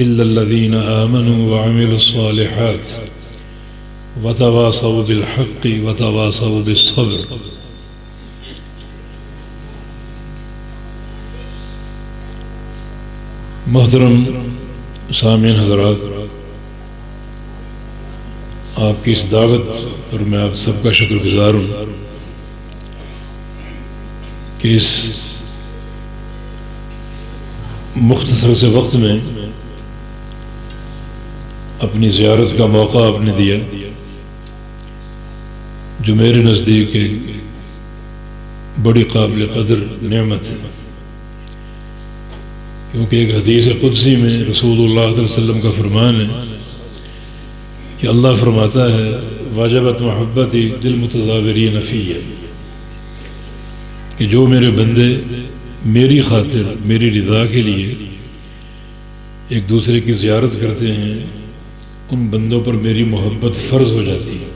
इल्लल्लज़ीना आमनू व अमिलुस्सालिहात व तवासौ बिल हक़्क़ि व तवासौ बिस्सब्र। मोहतरम सामीन हज़रात, आपकी इस दावत पर मैं आप सबका शुक्रगुज़ार हूँ कि इस मुख्तसर से वक्त में अपनी ज़ियारत का मौका आपने दिया, जो मेरे नज़दीक एक बड़ी काबिल क़दर नेमत है। क्योंकि एक हदीस क़ुदसी में रसूलुल्लाह सल्लल्लाहु अलैहि वसल्लम का फरमान है कि अल्लाह फरमाता है वाजबत मोहब्बती दिल मुतज़ाविरीन फ़िय्या, कि जो मेरे बंदे मेरी खातिर मेरी रिदा के लिए एक दूसरे की ज़ियारत करते हैं, उन बंदों पर मेरी मोहब्बत फ़र्ज़ हो जाती है।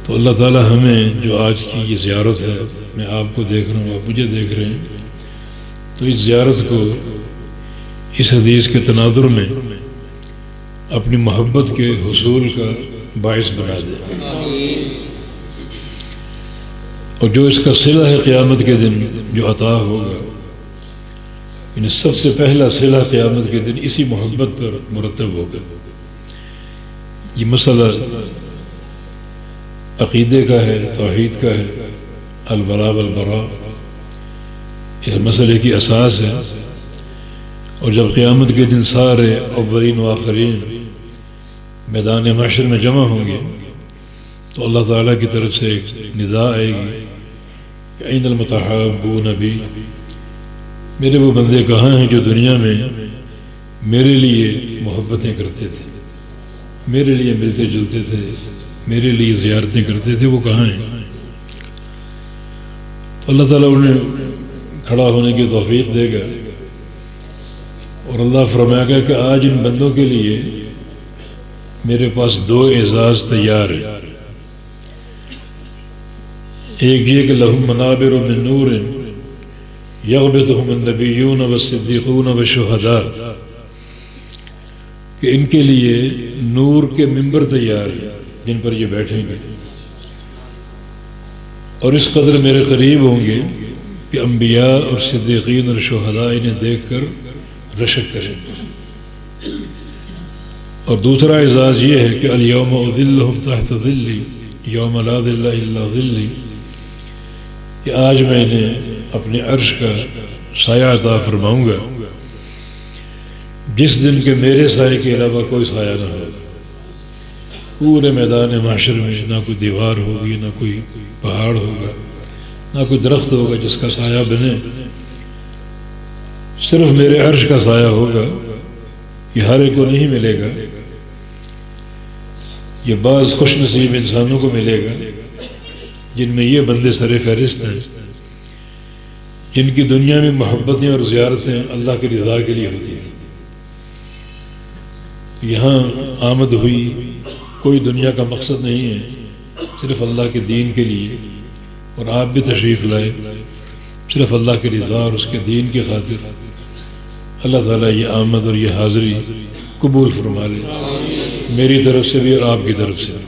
तो अल्लाह ताला हमें जो आज की ये ज़ियारत है, मैं आपको देख रहा हूँ, आप मुझे देख रहे हैं, तो इस ज़ियारत को इस हदीस के तनाज़ुर में अपनी मोहब्बत के हुसूल का बाइस बना दे, और जो इसका सिला है क़यामत के दिन जो अता होगा, यानी सबसे पहला सिला क़यामत के दिन इसी मोहब्बत पर मुरतब होगा। ये मसला अक़ीदे का है, तौहीद का है, अल-वला वल-बरा इस मसले की असास है। और जब क़यामत के दिन सारे अव्वलीन व आखिरीन मैदान महशर में जमा होंगे, तो अल्लाह ताला की तरफ से एक निदा आएगी कि ऐनल मुतहब्बून बी, मेरे वो बंदे कहाँ हैं जो दुनिया में मेरे लिए मोहब्बतें करते थे, मेरे लिए मिलते जुलते थे, मेरे लिए ज़ियारतें करते थे, वो कहाँ हैं? तो अल्लाह ताला उन्हें खड़ा होने की तौफीक देगा और अल्लाह फरमाएगा कि आज इन बंदों के लिए मेरे पास दो एजाज़ तैयार है। एक ये कि लहुम मनाबिरु मिन नूरिन यग़बितुहुमुन नबिय्यून वस्सिद्दीक़ून वशुहदा, कि इनके लिए नूर के मिंबर तैयार है जिन पर ये बैठेंगे, और इस कदर मेरे करीब होंगे कि अम्बिया और सिद्दीक़ीन और शुहदा इन्हें देख कर रशक करेंगे। और दूसरा एजाज़ ये है कि अल-यौम उज़िल्लुहुम तहत ज़िल्ली यौम ला ज़िल्ला इल्ला ज़िल्ली, कि आज मैं इन्हें अपने अर्श का साया अता फरमाऊँगा जिस दिन के मेरे साये के अलावा कोई साया न होगा। पूरे मैदान महशर में ना कोई दीवार होगी, ना कोई पहाड़ होगा, ना कोई दरख्त होगा जिसका साया बने, सिर्फ मेरे अर्श का साया होगा। ये हर एक को नहीं मिलेगा, ये बाज़ खुशनसीब इंसानों को मिलेगा जिनमें ये बंदे सरे फहरिस्त हैं, जिनकी दुनिया में मोहब्बतें और ज़ियारतें अल्लाह की रिज़ा के लिए होती थी। यहाँ आमद हुई कोई दुनिया का मकसद नहीं है, सिर्फ अल्लाह के दीन के लिए, और आप भी तशरीफ़ लाए सिर्फ अल्लाह की रिज़ा और उसके दीन की खातिर। अल्लाह ताला ये आमद और ये हाज़री कबूल फरमा ले, मेरी तरफ से भी और आपकी तरफ से भी।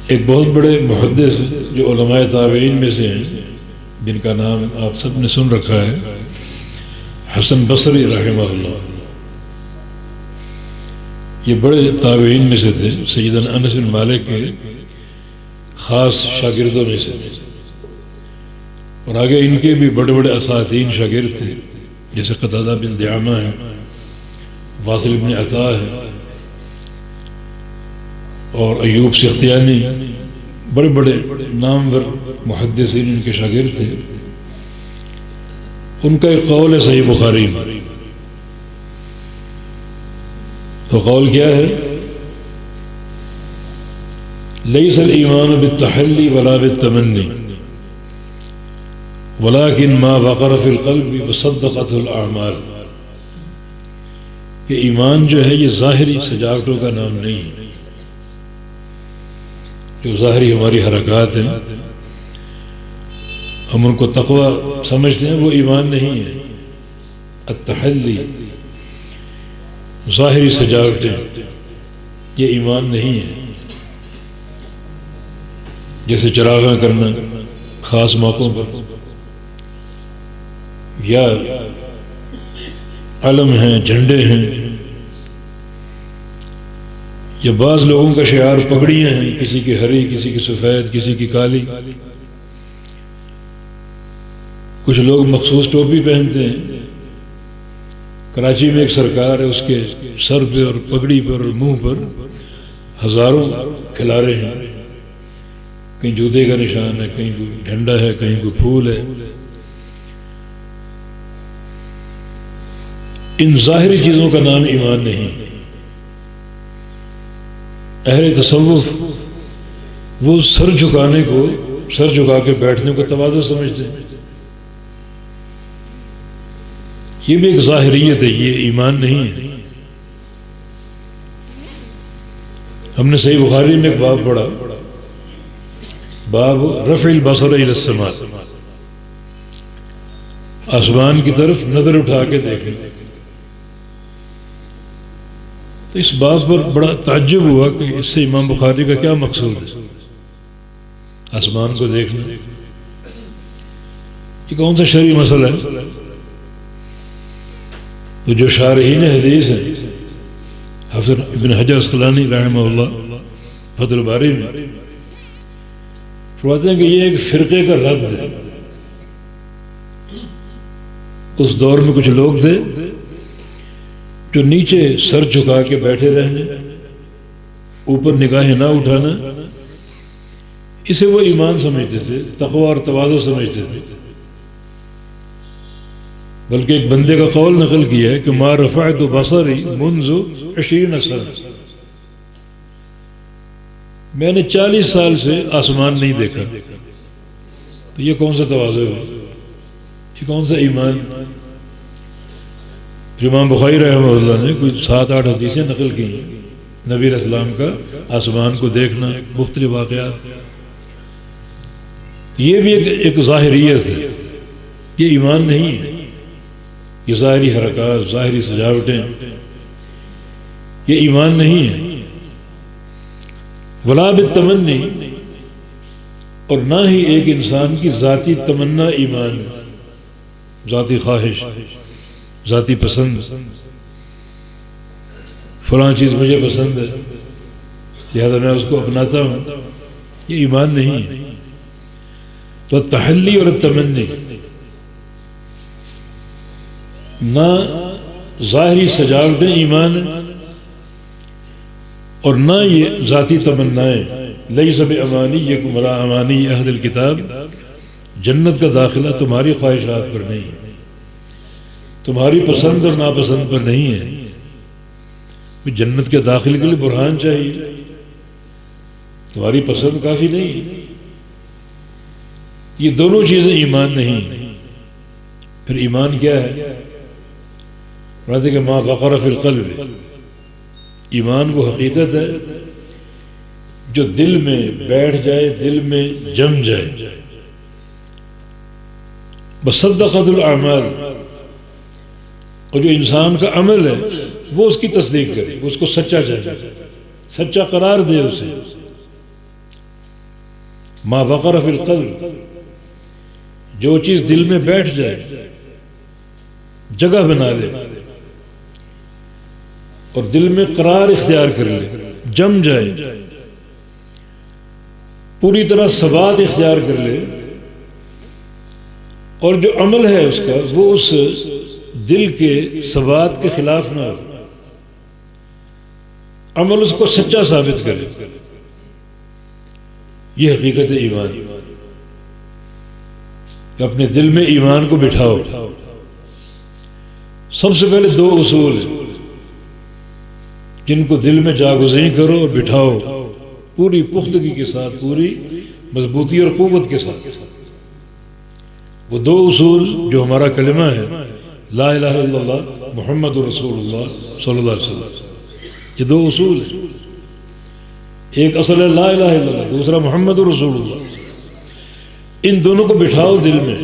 एक बहुत बड़े मुहद्दिस जो उलमाए ताबईन में से हैं, जिनका नाम आप सब ने सुन रखा है, हसन बसरी रहमहुल्लाह, ये बड़े ताबईन में से थे, सैयदना अनस बिन मालिक के ख़ास शागिर्दों में से थे। और आगे इनके भी बड़े बड़े असातीन शागिर्द थे, जैसे क़तादा बिन दियामा है, वासिल बिन अता है और अयूब सिख्तियानी, बड़े बड़े नामवर मुहद्दिसीन इनके शागिर्द थे। उनका एक कौल है सही बुखारी में, तो कौल क्या है? लैसल ईमान बित्तहल्ली वला बित्तमन्नी वलाकिन मा वक़र फ़िल क़ल्बि वसद्दक़तहुल अअमाल, कि ईमान जो है ये ज़ाहिरी सजावटों का नाम नहीं है। जो ज़ाहिरी हमारी हरकत हैं, हम उनको तक़वा समझते हैं, वो ईमान नहीं है। अत्तहल्ली, ज़ाहिरी सजावटें, ये ईमान नहीं है। जैसे चरागां करना ख़ास मौक़ों पर, या अलम हैं, झंडे हैं, या बाज़ लोगों का शियार पगड़ियाँ हैं, किसी की हरी, किसी की सफ़ेद, किसी की काली। कुछ लोग मखसूस टोपी पहनते हैं। कराची में एक सरकार है, उसके सर पे और पगड़ी पर और मुंह पर हजारों खिलारे हैं। कहीं जूते का निशान है, कहीं कोई झंडा है, कहीं कोई फूल है। इन ज़ाहिरी चीज़ों का नाम ईमान नहीं। अहले तसव्वुफ वो सर झुकाने को, सर झुका के बैठने को तवाज़ु समझते हैं। ये भी एक ज़ाहिरियत है, ये ईमान नहीं है। हमने सही बुखारी में एक बाब पढ़ा, बाब रफ़िल बसर इला समा, आसमान की तरफ नजर उठा के देखें। तो इस बात पर बड़ा ताज्जुब हुआ कि इससे इमाम बुखारी का क्या मकसूद है, आसमान को देखना। ये कौन सा शरई मसला है? तो जो शारहीन हदीस हैं, हफ़्ज़ इब्न हजर अस्क़लानी रहमहुल्लाह फ़तहुल बारी में फरमाते हैं कि ये एक फ़िरक़े का रद्द है। उस दौर में कुछ लोग थे जो नीचे सर झुका के बैठे रहने, ऊपर निगाहें ना उठाना, इसे वो ईमान समझते थे, तक़वा और तवाज़ु समझते थे। बल्कि एक बंदे का कौल नकल किया है कि मा रफ़अतु बसरी मुंज़ु 20 सना, मैंने 40 साल से आसमान नहीं देखा। तो ये कौन सा तवाज़ु है, ये कौन सा ईमान? इमाम बुखारी रहमहुल्लाह ने कुछ 7-8 हदीसें नकल की नबी अलैहिस्सलाम का आसमान को देखना, मुख्तलिफ वाक़यात। ये भी एक ज़ाहिरियत है, ये ईमान नहीं है। ये ज़ाहिरी हरकत, ज़ाहिरी सजावटें, ये ईमान नहीं है। वला बित्तमन्नी, और ना ही एक इंसान की ज़ाती तमन्ना ईमान, ज़ाती ख्वाहिश, ज़ाती पसंद, फलां चीज़ मुझे पसंद है लिहाजा मैं उसको अपनाता हूँ, ये ईमान नहीं है। तो तहल्ली और तमन्नी, ना ज़ाहिरी सजावटें ईमान है और ना ये ज़ाती तमन्नाएं। लैसा बिअमानिय्यकुम वला अमानी अहलिल किताब, जन्नत का दाखिला तुम्हारी ख्वाहिशात पर नहीं है, तुम्हारी पसंद और नापसंद पर नहीं है। जन्नत के दाखिले के लिए बुरहान चाहिए, तुम्हारी पसंद काफ़ी नहीं है। ये दोनों चीज़ें ईमान नहीं। फिर ईमान क्या है? कहते कि मा वक़र फ़िल क़ल्ब, ईमान वो हकीकत है जो दिल में बैठ जाए, दिल में जम जाए। वसद्दक़तुल अमाल, और जो इंसान का अमल है वो उसकी तस्दीक करे, उसको सच्चा जाने, सच्चा करार दे उसे। मा वक़र फ़िल क़ल्ब, जो चीज़ दिल में बैठ जाए, जगह बना ले और दिल में करार इख्तियार कर ले, जम जाए, पूरी तरह सबात इख्तियार कर ले, और जो अमल है उसका वो उस दिल के सबात के खिलाफ ना हो, अमल उसको सच्चा साबित करे। ये हकीकत है ईमान। कि अपने दिल में ईमान को बिठाओ। सबसे पहले 2 उसूल हैं जिनको दिल में जागुज़री करो और बिठाओ पूरी पुख्तगी के साथ, पूरी मजबूती और क़ुव्वत के साथ। वो 2 उसूल जो हमारा कलिमा है, ला इलाहा इल्लल्लाह मुहम्मदुर रसूलुल्लाह सल्लल्लाहु अलैहि वसल्लम, ये 2 उसूल हैं। एक असल है ला इलाहा इल्लल्लाह, दूसरा मुहम्मदुर रसूलुल्लाह। इन दोनों को बिठाओ दिल में,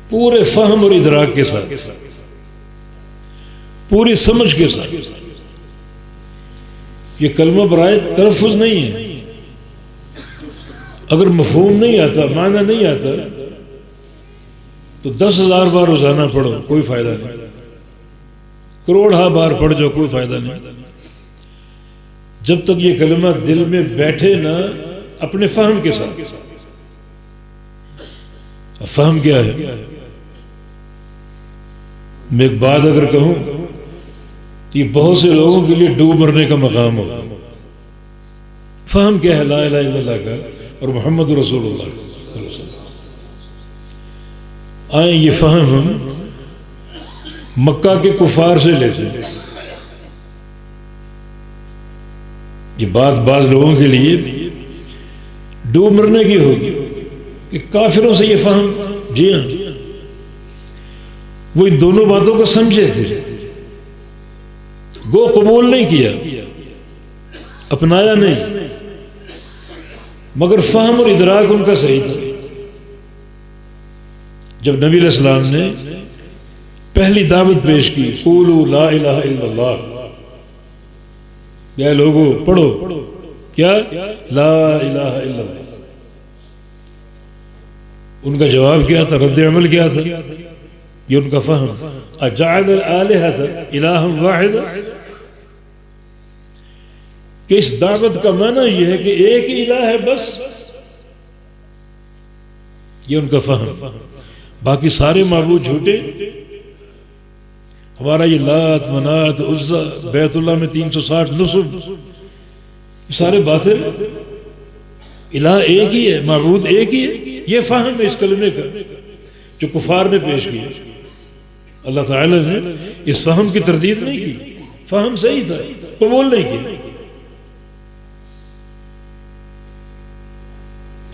पूरे फहम और इदराक के साथ, पूरी समझ के साथ। ये कलमा बराए तलफ़ुज़ नहीं है। अगर मफ़हूम नहीं आता, माना नहीं आता, तो 10,000 बार रोजाना पढ़ो, कोई फायदा नहीं। करोड़ा बार पढ़ जाओ, कोई फायदा नहीं। जब तक ये कलमा दिल में बैठे ना अपने फहम के साथ। फहम क्या है? मैं एक बात अगर कहूं तो ये बहुत से लोगों के लिए डूब मरने का मकाम होगा। फहम क्या है ला इलाहा इल्लल्लाह का और मोहम्मद रसूलुल्लाह। आए ये फहम हम मक्का के कुफार से लेते हैं। ये बात बाज लोगों के लिए डूब मरने की होगी कि काफिरों से ये फहम, जी हाँ, वो इन दोनों बातों को समझे थे, गो कबूल नहीं किया, अपनाया नहीं, मगर फहम और इदराक उनका सही था। जब नबी अलैहिस्सलाम ने पहली दावत पेश की, क़ूलू ला इलाहा इल्लल्लाह, क्या लोगों पढ़ो, क्या ला इलाहा इल्लल्लाह। उनका जवाब क्या था, रद्द अमल क्या था? ये उनका फहम, अजअल आलिहता इलाहन वाहिदा, कि इस दावत का माना यह है कि एक ही इलाह है बस। ये उनका फहम। बाकी सारे माबूद झूठे। हमारा ये लात मनात उज़्ज़ा बैतुल्लाह में 360 नुस्ब, सारे बातिल। इलाह एक ही है, माबूद एक ही है। ये फहम है इस कलमे का जो कुफार ने पेश किया। अल्लाह ताला ने इस फहम की तरदीद नहीं की, फहम सही था, कबूल नहीं किया।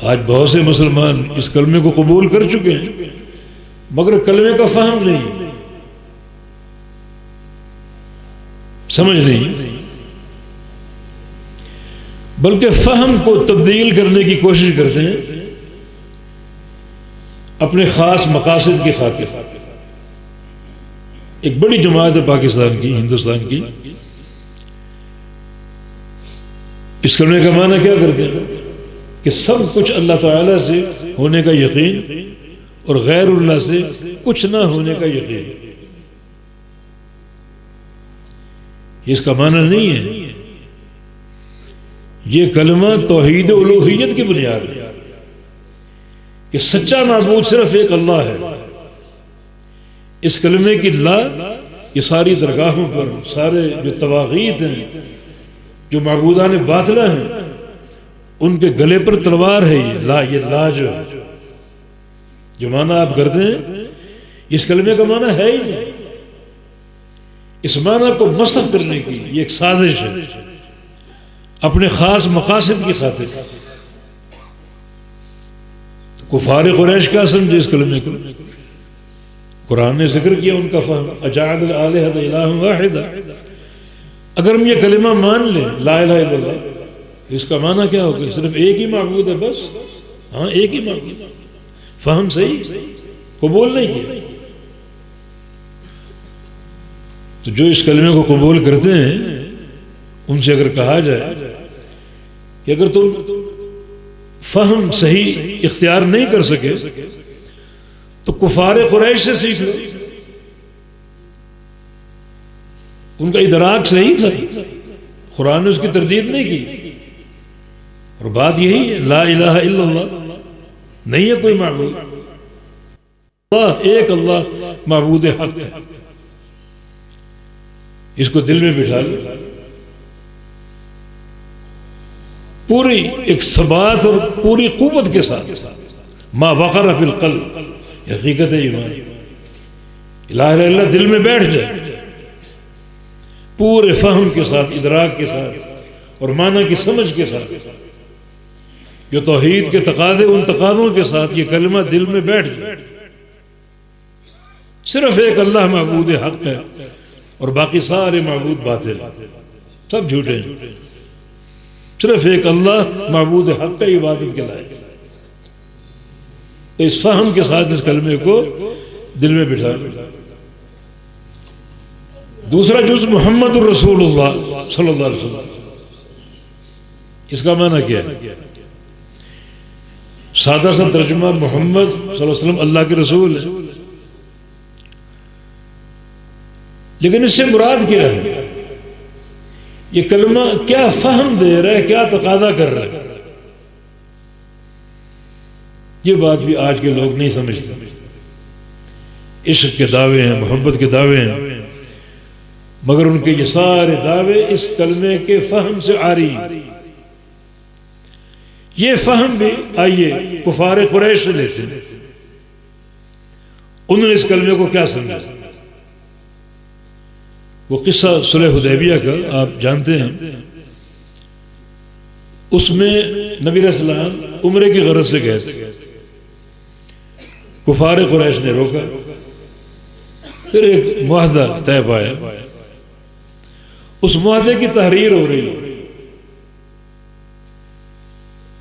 आज बहुत से मुसलमान इस कलमे को कबूल कर चुके हैं, मगर कलमे का फहम नहीं, समझ नहीं, बल्कि फहम को तब्दील करने की कोशिश करते हैं अपने खास मकासद की खातिर। एक बड़ी जमात है पाकिस्तान की, हिंदुस्तान की, इस कलमे का माना क्या करते हैं कि सब कुछ अल्लाह ताला से होने का यकीन और गैरुल्लाह से कुछ ना होने का यकीन। इसका माना नहीं है। ये कलमा तौहीद उलूहियत की बुनियाद है कि सच्चा माबूद सिर्फ एक अल्लाह है। इस कलमे की ला ये सारी दरगाहों पर सारे जो तवागीत हैं, जो माबूदान बातिला हैं, उनके गले पर तलवार है। ये ला जो माना आप करते हैं, इस कलमे का माना है ही नहीं। इस माना को मसख करने की ये एक साजिश है अपने खास मकासद की खातिर। तो कुफार कुरैश क्या समझे इस कलमे को? कुरान ने जिक्र किया उनका फहम, अजअल आलिहता इलाहन वाहिदा। अगर हम ये कलिमा मान लें ला इलाहा इल्लल्लाह, इसका माना क्या होगा? सिर्फ एक ही माबूद है बस। हाँ, एक ही माबूद। फहम सही, कबूल नहीं किया। तो जो इस कलमे को कबूल करते हैं उनसे अगर कहा जाए कि अगर तुम फहम सही इख्तियार नहीं कर सके तो कुफार कुरैश से सीख लो, उनका इदराक सही था, कुरान ने उसकी तरदीद नहीं की। और बात यही है, ला इलाहा इल्लल्लाह, नहीं है कोई माबूद, एक अल्लाह माबूद हक है। इसको दिल में बिठा लो, पूरी एक सबात और पूरी कुव्वत के साथ। मा वक़र फिल क़ल्ब, हकीकत है ईमान। ला इलाहा इल्लल्लाह दिल में बैठ जाए पूरे फहम के साथ, इदराक के साथ और माना की समझ के साथ, जो तौहीद के तकाज़े उन तकाज़ों के साथ ये कलमा दिल में बैठ जाए। सिर्फ एक अल्लाह माबूद हक है और बाकी सारे माबूद बातिल, सब झूठे हैं। सिर्फ एक अल्लाह माबूद हक है, इबादत के लायक। तो इस फहम के साथ इस कलमे को दिल में बिठा। दूसरा जुज़ मोहम्मद रसूलुल्लाह सल्लल्लाहु अलैहि वसल्लम, इसका माना क्या है? सादा सा तर्जुमा मोहम्मद सल्लल्लाहु अलैहि वसल्लम अल्लाह के रसूल है, लेकिन इससे मुराद क्या है? ये कलमा क्या फहम दे रहा है, क्या तकादा कर रहा है? ये बात भी आज के लोग नहीं समझते। इश्क के दावे हैं, मोहब्बत के दावे हैं, मगर उनके ये सारे दावे इस कलमे के फहम से आ रही हैं। ये फहम भी आइए कुफार कुरैश से लेते हैं। उन्होंने इस कलमे को क्या समझा? वो किस्सा सुलह हुदैबिया का आप जानते हैं। उसमें नबी अलैहिस्सलाम उम्रे की गरज से गए थे। कुफार कुरैश ने रोका, फिर एक मुआहदा तय पाया। उस मुआहदे की तहरीर हो रही है।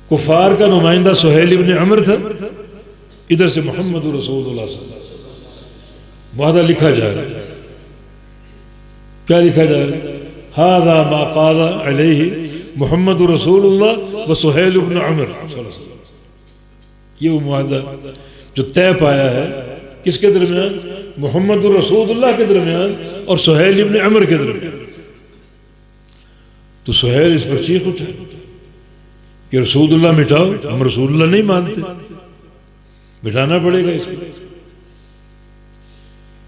कुफार का नुमाइंदा सुहैल इब्न अमर था, इधर से मोहम्मद रसूलुल्लाह मुआहदा लिखा जा रहा है। क्या लिखा जा रहा है? हाज़ा मा क़ाला अलैहि मोहम्मद रसूलुल्लाह व सुहैल इब्न अमर। ये वो मुआहदा जो तय पाया है किसके दरमियान? मोहम्मद रसूलुल्लाह के दरमियान और सुहैल इब्न अमर के दरमियान। तो सुहैल इस पर चीख उठा कि रसूलुल्लाह मिटाओ, हम रसूलुल्लाह नहीं मानते, मिटाना पड़ेगा इसको,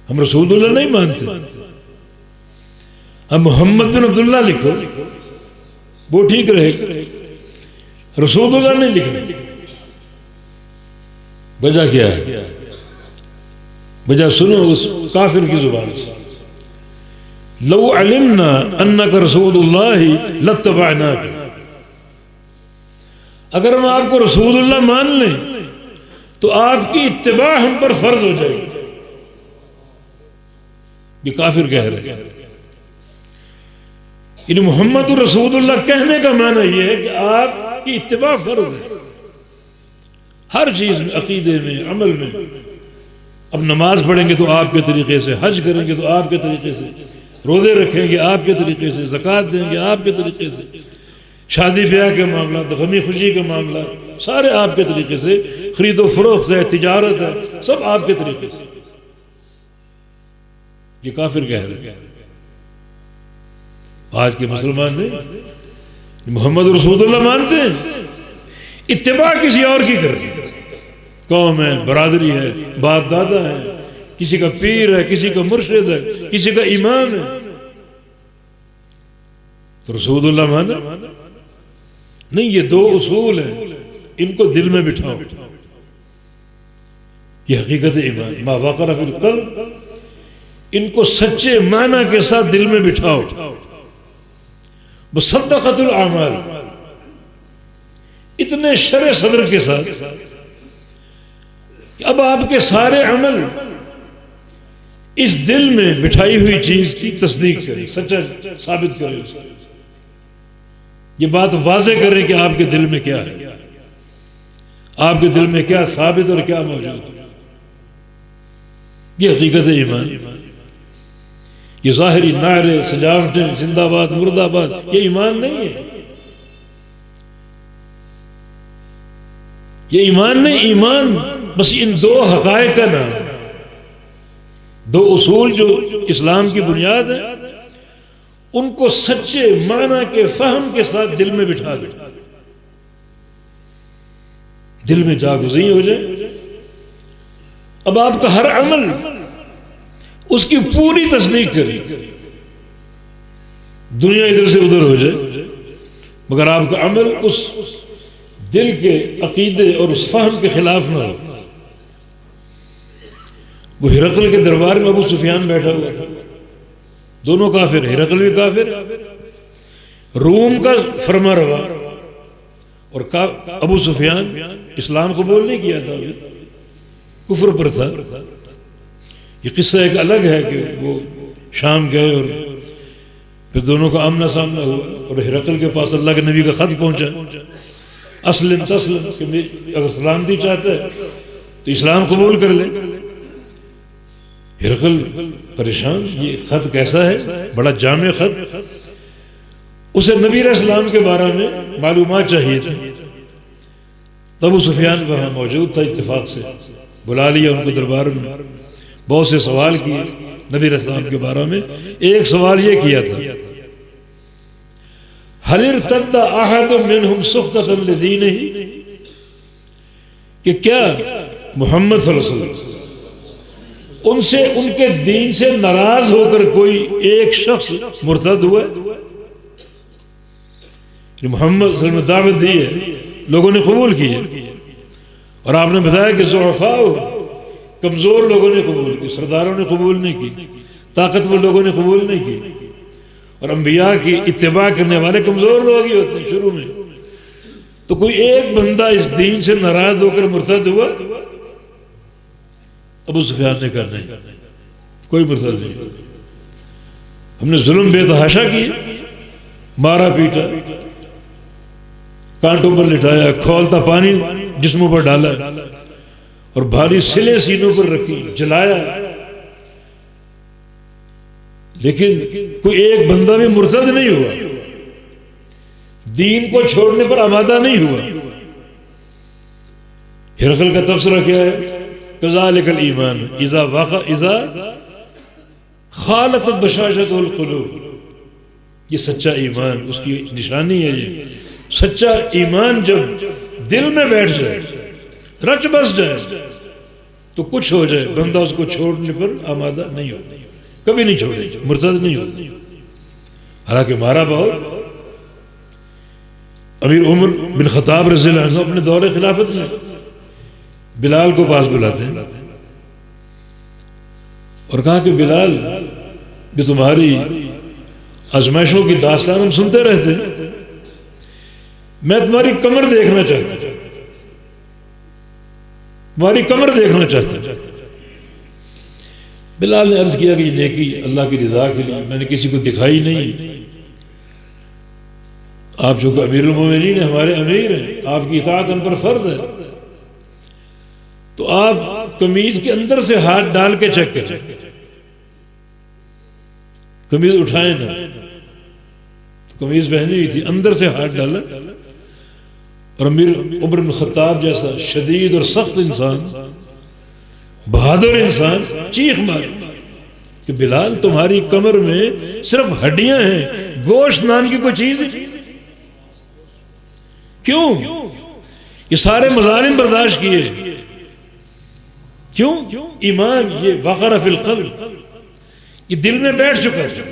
हम रसूलुल्लाह नहीं मानते, हम मोहम्मद बिन अब्दुल्लाह लिखो, वो ठीक रहेगा, रसूलुल्लाह नहीं लिखना। वजह क्या है? वजह सुनो उस काफिर की जुबान से। लौ अलिमना अन्नका रसूलुल्लाह लत्तबअनाक, अगर हम आपको रसूलुल्लाह मान लें तो आपकी इत्तिबा हम पर फर्ज हो जाएगी। ये काफिर कह रहे हैं। इन मोहम्मद रसूलुल्लाह कहने का माना यह है कि आपकी इत्तिबा फर्ज है हर चीज में, अकीदे में, अमल में। अब नमाज पढ़ेंगे तो आपके तरीके से, हज करेंगे तो आपके तरीके से, रोजे रखेंगे आपके तरीके से, ज़कात देंगे आपके तरीके से, शादी ब्याह के मामला, गमी खुशी के मामला सारे आपके तरीके से, खरीदो फरोख्त है, तिजारत है, सब आपके तरीके से। ये काफिर कह रहे हैं। आज के मुसलमान नहीं, मोहम्मद रसूलुल्लाह मानते हैं, इत्तिबा किसी और की करते हैं। कौम है, बरादरी है, बाप दादा है, किसी का पीर है, किसी का मुर्शिद है, किसी का इमाम है, तो रसूलुल्लाह माना नहीं। ये दो उसूल हैं, इनको दिल में बिठाओ। ये हकीकत ईमान, मा वक़अ फिल क़ल्ब, इनको सच्चे माना के साथ दिल में बिठाओ। मुसद्दक़तुल आमाल, इतने शर सदर के साथ अब आपके सारे अमल इस दिल में बिठाई हुई चीज की तस्दीक करें, सच्चा साबित करें, ये बात वाज़ेह करें कि आपके दिल में क्या है, आपके दिल में क्या साबित और क्या मौजूद है। ये हकीकत ईमान। ये ज़ाहिरी नारे, सजावटें, जिंदाबाद मुर्दाबाद, ये ईमान नहीं है। ये ईमान नहीं, ईमान बस इन दो हक़ाइक़ का नाम, दो उसूल जो इस्लाम की बुनियाद है, उनको सच्चे माना के फहम के साथ दिल में बिठा दे, दिल में जागुज़ी हो जाए। अब आपका हर अमल उसकी पूरी तस्दीक करे, दुनिया इधर से उधर हो जाए, मगर आपका अमल उस दिल के अकीदे और उस फहम के खिलाफ ना हो। वो हिरकल के दरबार में अबू सुफियान बैठा हुआ था, दोनों काफिर, हिरकल भी काफिर, रूम का फरमा रवा, और अबू सुफियान इस्लाम कबूल नहीं किया था, कुफ्र पर था। ये किस्सा एक अलग है कि वो शाम गए और फिर दोनों का आमना सामना हुआ, और हिरकल के पास अल्लाह के नबी का खत पहुंचा, अस्लिम तस्लिम, अगर सलामती चाहता है तो इस्लाम कबूल कर ले। हिरकल परेशान, ये खत कैसा है, बड़ा जामे खत। उसे नबी अलैहिस्सलाम के बारे में मालूमात चाहिए थी। तब अबू सुफियान वहाँ मौजूद था, इत्तेफाक से बुला लिया उनको दरबार में, बहुत से सवाल किए नबी अलैहिस्सलाम के बारे में। एक सवाल ये किया था, हल इर्तद्दा अहदुम मिनहुम सुख्ततन लिदीनिही, कि क्या मोहम्मद सल्लल्लाहु अलैहि वसल्लम उनसे, उनके दीन से नाराज होकर कोई एक शख्स मुर्तद हुआ? मोहम्मद सल्लल्लाहु अलैहि वसल्लम दावत दी है, लोगों ने कबूल की है, और आपने बताया कि ज़ुअफ़ा कमजोर लोगों ने कबूल की, सरदारों ने कबूल नहीं की, ताकतवर लोगों ने कबूल नहीं की, और अंबिया की इत्तिबा करने वाले कमजोर लोग ही होते हैं शुरू में। तो कोई एक बंदा इस दीन से नाराज होकर मुर्तद हुआ? अबू सुफियान ने कहा नहीं, कोई मुर्तद नहीं। हमने जुल्म बेतहाशा किया, मारा पीटा, कांटों पर लिटाया, खोलता पानी जिस्मों पर डाला, और भारी सिले सीनों पर रखी, जलाया, लेकिन कोई एक बंदा भी मुर्तद नहीं हुआ, दीन को छोड़ने पर आमादा नहीं हुआ। हिरकल का तबसरा क्या है? कज़ालिकल ईमान इज़ा वाक़ा इज़ा खालतत बशाशतुल क़ुलूब, ये सच्चा ईमान, उसकी निशानी है। ये सच्चा ईमान जब दिल में बैठ जाए, रच बस जाए, तो कुछ हो जाए, बंदा उसको छोड़ने पर आमादा नहीं होता, कभी नहीं छोड़ेगा, मुर्तद नहीं होता। हालांकि मारा बहुत। अमीर उमर बिन खत्ताब रज़ियल्लाहु अन्हु अपने दौरे खिलाफत में बिलाल को पास बुलाते हैं और कहा कि बिलाल, जो तुम्हारी आजमाइशों की दास्तान हम सुनते रहते हैं, मैं तुम्हारी कमर देखना चाहता हूं, तुम्हारी कमर देखना चाहता हूं। बिलाल ने अर्ज किया कि नेकी अल्लाह की रिदा के लिए मैंने किसी को दिखाई नहीं। आप जो अमीरुल मोमिनीन हमारे अमीर हैं, आपकी इताअत हम पर फर्ज है, तो आप कमीज के अंदर से हाथ डाल के चेक करें, कमीज उठाए ना, तो कमीज पहनी हुई थी, अंदर से हाथ डाला, और अमीर उमर बिन खत्ताब जैसा शदीद और सख्त इंसान, बहादुर इंसान चीख मारे कि बिलाल, तुम्हारी कमर में सिर्फ हड्डियां हैं, गोश्त नाम की कोई चीज नहीं। क्यों? ये सारे मज़ालिम बर्दाश्त किए, क्यों? ईमान ये वक़रा फिल क़ल्ब, ये दिल में बैठ चुका है।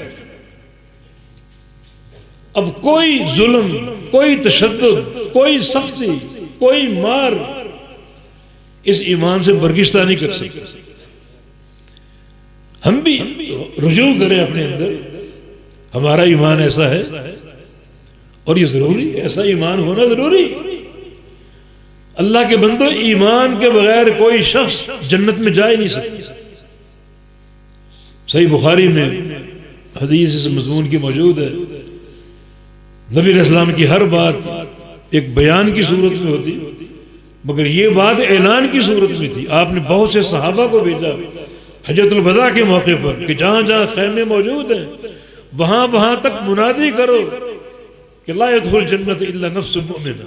अब कोई जुल्म, कोई तशद्दुद, कोई सख्ती, कोई मार इस ईमान से बरगिश्ता नहीं कर सकता। हम भी रुजू करें अपने अंदर, हमारा ईमान ऐसा है, और ये जरूरी, ऐसा ईमान होना जरूरी। अल्लाह के बंदो, ईमान के बगैर कोई शख्स जन्नत में जा ही नहीं सकता। सही बुखारी में हदीस इस मज़मून की मौजूद है। नबी अलैहिस्सलाम की हर बात एक बयान की सूरत में होती, मगर ये बात ऐलान की सूरत में थी। आपने बहुत से सहाबा को भेजा हज्जतुल वदा के मौके पर कि जहां जहां खैमे मौजूद हैं वहां वहां तक मुनादी करो कि ला यदखुल जन्नत इल्ला नफ्सुन मुमिना,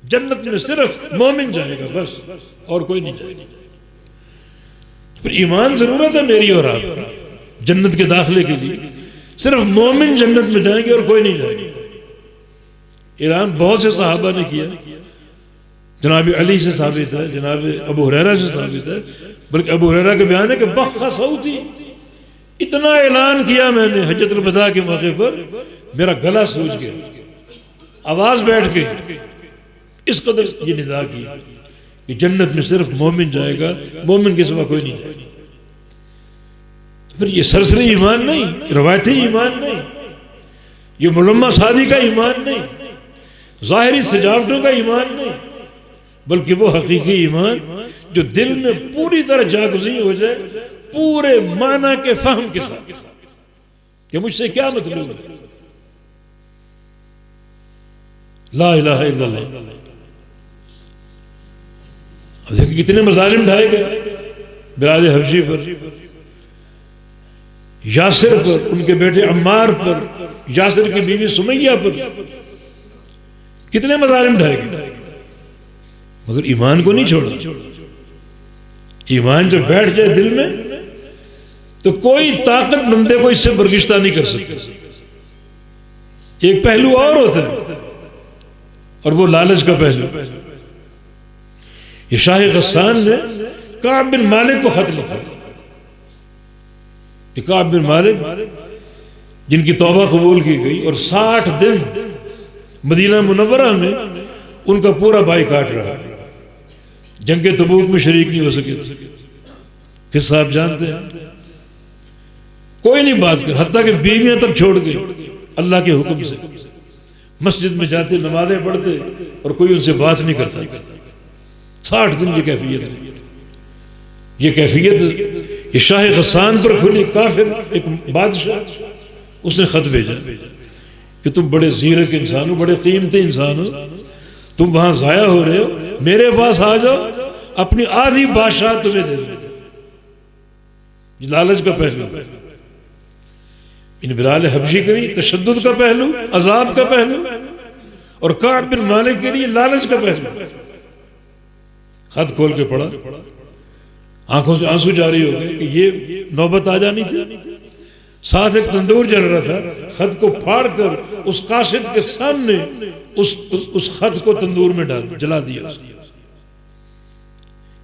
जन्नत में सिर्फ मोमिन जाएगा, बस और कोई नहीं जाएगा। फिर ईमान जरूरत है मेरी और आप जन्नत के दाखिले के लिए, सिर्फ मोमिन जन्नत में जाएंगे और कोई नहीं जाएगा। ऐलान बहुत से सहाबा ने किया, जनाब अली से साबित है, जनाब अबू हुरैरा से साबित है, बल्कि अबू हुरैरा के बयान है कि बखसौती, इतना ऐलान किया मैंने हज्जतुल वदा के मौके पर, मेरा गला सूज गया, आवाज बैठ गई, इस कदर ये निदा की कि जन्नत में सिर्फ मोमिन जाएगा, मोमिन के सिवा कोई नहीं जाएगा। फिर ये सरसरी ईमान नहीं, रवायती ईमान नहीं, ये मुलम्मा सादी का ईमान नहीं, जाहिरी सजावटों का ईमान नहीं, बल्कि वो हकीकी ईमान जो दिल में पूरी तरह जागुज़ी हो जाए, पूरे माना के फहम के साथ कि मुझसे क्या मतलब है, ला इलाहा इल्लल्लाह। देखिए कितने मज़ालिम ढाए गए बिलाल हबशी पर, यासिर पर, उनके बेटे अम्मार पर, यासिर की बीवी सुमैया पर कितने मज़ालिम ढाए गए, मगर ईमान को नहीं छोड़ा। ईमान जब बैठ जाए दिल में तो कोई ताकत बंदे को इससे बर्गिश्ता नहीं कर सकती। एक पहलू और होता है और वो लालच का पहलू। ये शाह गस्सान ने काब बिन मालिक को खत लिखा। काब बिन मालिक जिनकी तौबा कबूल की गई और 60 दिन मदीना मुनव्वरा में उनका पूरा बाइकाट रहा, जंगे तबूक में शरीक नहीं हो सके थे। किस्सा आप जानते हैं, कोई नहीं बात कर, हत्ता कि बीवियां तक छोड़ गई अल्लाह के हुक्म से। मस्जिद में जाते, नमाजें पढ़ते और कोई उनसे बात नहीं करता था। 60 दिन की कैफियत है। ये कैफियत ये शाह गस्सान पर खुली। काफिर एक बादशाह, उसने खत भेजा कि तुम बड़े जीरक इंसान हो, बड़े कीमती इंसान हो, तुम वहां जाया हो रहे हो, मेरे पास आ जाओ, अपनी आधी बादशाह तुम्हें दे दो। लालच का पहलू इन बिलाल हबशी के लिए तशद्दुद का पहलू, अजाब का पहलू, और काब बिन मालिक के लिए लालच का पहलू। खत खोल के पढ़ा, आंखों से आंसू जारी हो गए कि ये नौबत आ जानी थी। साथ एक तंदूर जल रहा था, खत को फाड़ कर उस काशिद के सामने उस खत को तंदूर में डाल जला दिया।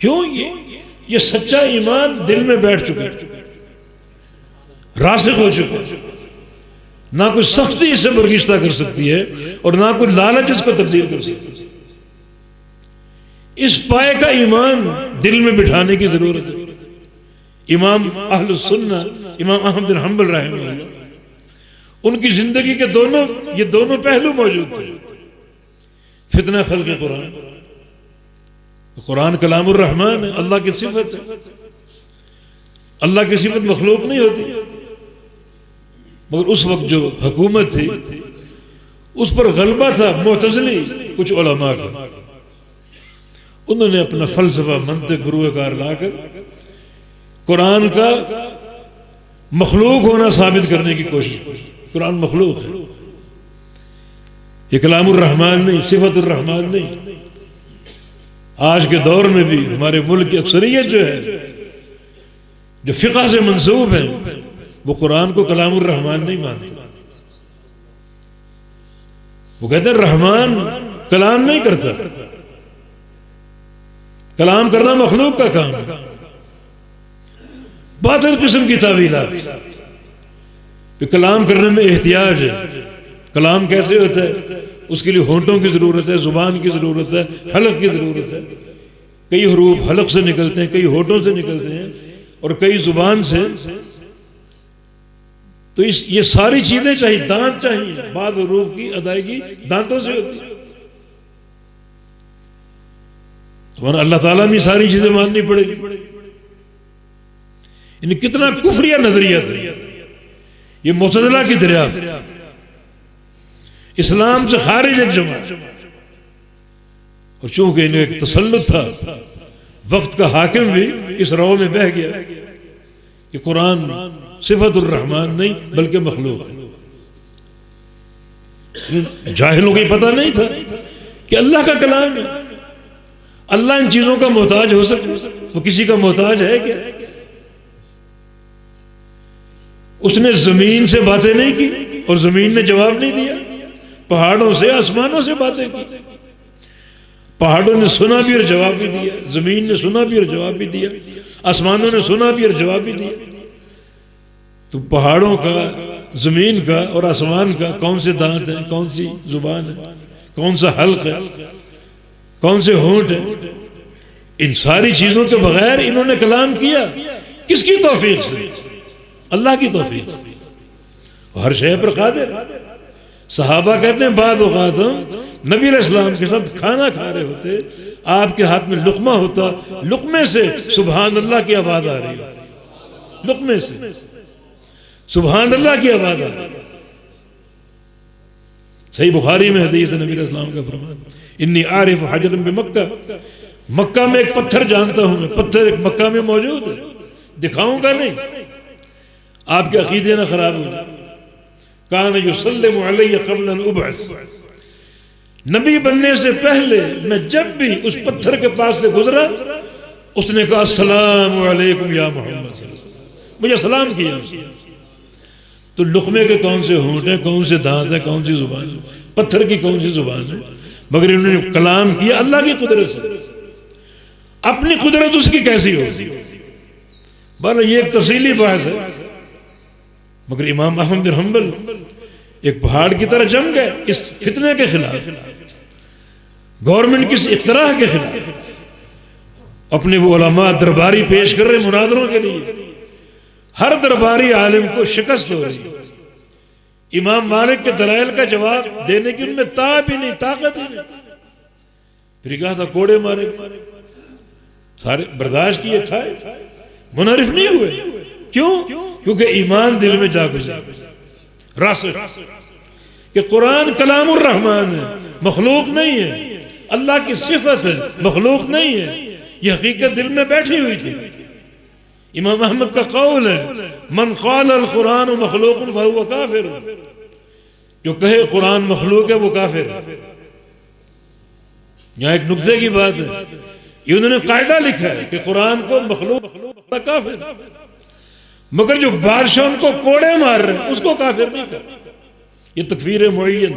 क्यों? ये सच्चा ईमान दिल में बैठ चुका है, रासिख हो चुका है। ना कोई सख्ती इसे बर्गिश्ता कर सकती है और ना कोई लालच इसको तब्दील कर सकती है। इस पाए का ईमान दिल में बिठाने की जरूरत है। इमाम अहलुस सुन्ना इमाम अहमद बिन हंबल रहमतुल्लाह, उनकी जिंदगी के ये दोनों पहलू मौजूद थे। फितना खल्क़ कुरान, कुरान कलामुर रहमान है, अल्लाह की सिफत है। अल्लाह की सिफत मखलूक नहीं होती, मगर उस वक्त जो हुकूमत थी उस पर गलबा था मुअतज़िली कुछ उलमा का। उन्होंने अपना फलसफा मंतिक गुरूकार लाकर कुरान का मखलूक होना साबित करने की कोशिश की। कुरान मखलूक है, ये कलामुर रहमान नहीं, सिफतुर रहमान नहीं। आज के दौर में भी हमारे मुल्क की अक्सरियत जो है, जो फिक़ह से मंसूब है, वो कुरान को कलामुर रहमान नहीं मानते। वो कहते हैं रहमान कलाम नहीं करता, कलाम करना मखलूक का काम है। बातिल किस्म की तावीलात, कलाम करने में एहतियाज है। कलाम कैसे होता है? उसके लिए होंठों की जरूरत है, जुबान की जरूरत है, हलक की जरूरत है। कई हरूफ हलक से निकलते हैं, कई होंठों से निकलते हैं और कई जुबान से। तो ये सारी चीजें चाहिए, दांत चाहिए, बाद हरूफ की अदायगी दांतों से होती है। तुम्हारा अल्लाह ताला में सारी चीजें माननी पड़ेगी। इन्हें कितना कुफरिया नजरिया था ये मुतज़िला की दरियाफ्त, इस्लाम से खारिज एक जमात। और चूंकि इन्हें एक तसल्लुत था, वक्त का हाकिम भी इस रौ में बह गया कि कुरान सिफतुर रहमान नहीं बल्कि मखलूक है। जाहिलों को पता नहीं था कि अल्लाह का कलाम है। अल्लाह इन चीजों का मोहताज हो सकता, वो किसी का मोहताज है क्या? उसने जमीन से बातें नहीं की और जमीन ने जवाब नहीं दिया। पहाड़ों से आसमानों से बातें की, पहाड़ों ने सुना भी और जवाब भी दिया, जमीन ने सुना भी और जवाब भी दिया, आसमानों ने सुना भी और जवाब भी दिया। तो पहाड़ों का, जमीन का और आसमान का कौन से दांत हैं, कौन सी जुबान है, कौन सा हल्क है, कौन से होंठ है? इन सारी चीजों के बगैर इन्होंने कलाम किया। किसकी तौफीक से? अल्लाह की तौफीक से। हर शय पर कादिर। सहाबा कहते हैं बाद औक़ात नबी अलैहिस्सलाम के साथ खाना खा रहे होते, आपके हाथ में लुक़मा होता, लुक़मे से सुभान अल्लाह की आवाज आ रही होती, लुक़मे से सुभान अल्लाह की आवाज आ रही। सही बुखारी में हदीस है, नबी अलैहिस्सलाम का फरमान, इन्नी आरिफ हजरन बिमक्का, मक्का में एक पत्थर जानता हूं मैं, पत्थर एक मक्का में मौजूद है, दिखाऊंगा नहीं। आपके अकीदे ना खराब हो जाए। कान युसल्लिमु अलैहि क़ब्ल अन उबअस, नबी बनने से पहले मैं जब भी उस पत्थर के पास से गुजरा उसने कहा अस्सलामु अलैकुम या मोहम्मद, मुझे सलाम किया। तो लुक़मे के कौन से होंठ हैं, कौन से दांत हैं, कौन सी जुबान है, पत्थर की कौन सी जुबान है, मगर इन्होंने कलाम किया अल्लाह की कुदरत से। अपनी कुदरत उसकी कैसी हो, बल ये एक तफसीली बहस है। मगर इमाम अहमद बिन हंबल एक पहाड़ की तरह जम गए इस फितने के खिलाफ, गवर्नमेंट की इस इख्तराह के खिलाफ। अपने वो उलमा दरबारी पेश कर रहे मुनादरों के लिए, हर दरबारी आलिम को शिकस्त हो रही। इमाम मालिक के दलाइल का जवाब देने की उनमें ताब ही नहीं, ताकत ही नहीं। फिर कहा था कोड़े मारे, सारे बर्दाश्त किए, खाए, मुनहरिफ नहीं हुए। क्यों? क्योंकि ईमान दिल में जा गुजरा, रस कि कुरान कलामुर रहमान है, मखलूक नहीं है, अल्लाह की सिफत है, मखलूक नहीं है। यह हकीकत दिल में बैठी हुई थी। इमाम अहमद का कौल है मन क़ाल अल कुरान मखलूक फहुव काफिर, जो कहे कुरान मखलूक है वो काफिर है। यहाँ एक नुक्ते की बात है, ये उन्होंने कायदा लिखा है कि कुरान को मखलूक काफिर, मगर जो बादशाह उनको कोड़े मार रहे उसको काफिर नहीं कर। ये तकफीर मुअय्यन,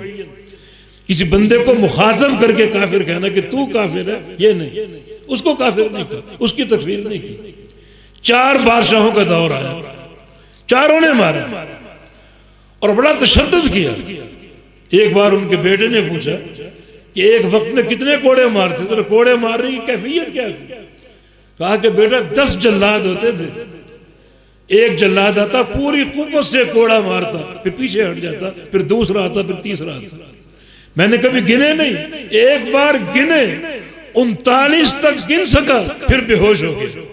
किसी बंदे को मुखातब करके काफिर कहना कि तू काफिर है, ये नहीं, उसको काफिर नहीं कर, उसकी तकफीर नहीं की। 4 बादशाहों का दौर आया, चारों ने मारा और बड़ा तशद्दुद किया। एक बार उनके बेटे ने पूछा कि एक वक्त में कितने कोड़े मारते, तो कोड़े मारने की कैफियत क्या थी? कहा कि बेटा 10 जल्लाद होते थे, एक जल्लाद आता पूरी कुव्वत से कोड़ा मारता, फिर पीछे हट जाता, फिर दूसरा आता, फिर तीसरा आता। मैंने कभी गिने नहीं, एक बार गिने 39 तक गिन सका, फिर बेहोश हो गए।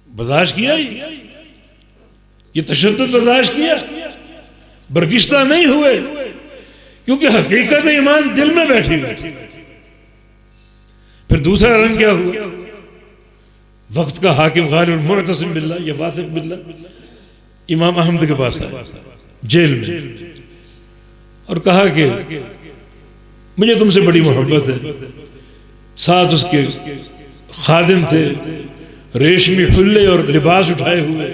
बर्दाश्त किया, ये तशद्दुद बर्दाश्त किया, बर्गिश्ता नहीं हुए, क्योंकि हकीकत ईमान दिल में बैठी हुई। फिर दूसरा रंग क्या हुआ? वक्त का हाकिम गालिब मुअतसिम बिल्लाह, ये वासिक बिल्लाह इमाम अहमद के पास आया जेल में और कहा कि मुझे तुमसे बड़ी मोहब्बत है। साथ उसके खादिम थे, रेशमी हुल्ले और लिबास उठाए हुए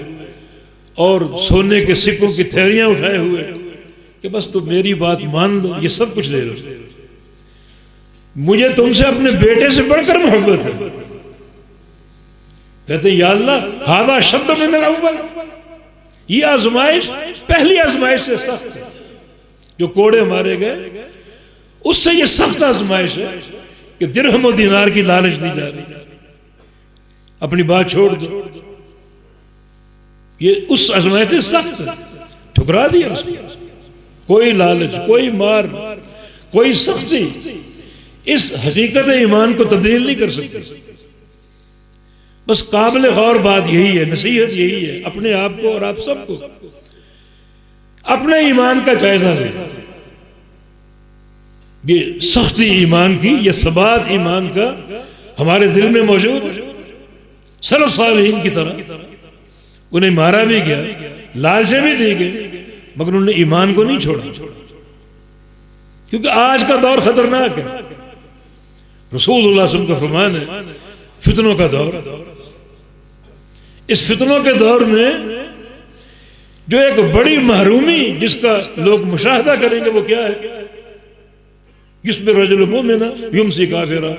और सोने के सिक्कों की थैलियां उठाए हुए, कि बस तुम मेरी बात मान लो, ये सब कुछ दे लो, मुझे तुमसे अपने बेटे से बढ़कर मोहब्बत है। कहते या अल्लाह हादा शब्द मिनल अव्वल, ये आजमाइश पहली आजमाइश से सख्त है। जो कोड़े मारे गए उससे ये सख्त आजमाइश है कि दिरहम और दीनार की लालच दी जा रही है, अपनी बात छोड़ दो। ये उस आजमाइश से सख्त है, ठुकरा दिया उसको। कोई लालच, कोई मार, कोई सख्ती इस हकीकत ईमान को तब्दील नहीं कर सकती। बस काबिल गौर बात यही है, नसीहत यही है, अपने आप को और आप सबको अपने ईमान का जायजा ले। ये सख्ती ईमान की, ये सबात ईमान का हमारे दिल में मौजूद। सलफ सालिहीन की तरह उन्हें मारा भी गया, लालचें भी दी गई, मगर उन्होंने ईमान को नहीं छोड़ा, क्योंकि आज का दौर खतरनाक है। रसूलुल्लाह सल्लल्लाहु अलैहि वसल्लम का फरमान है फितनों का दौर। इस फितनों के दौर में जो एक बड़ी महरूमी जिसका लोग मुशाहदा करेंगे वो क्या है? युस्बि रजुल मुमिना युमसी काफिरा,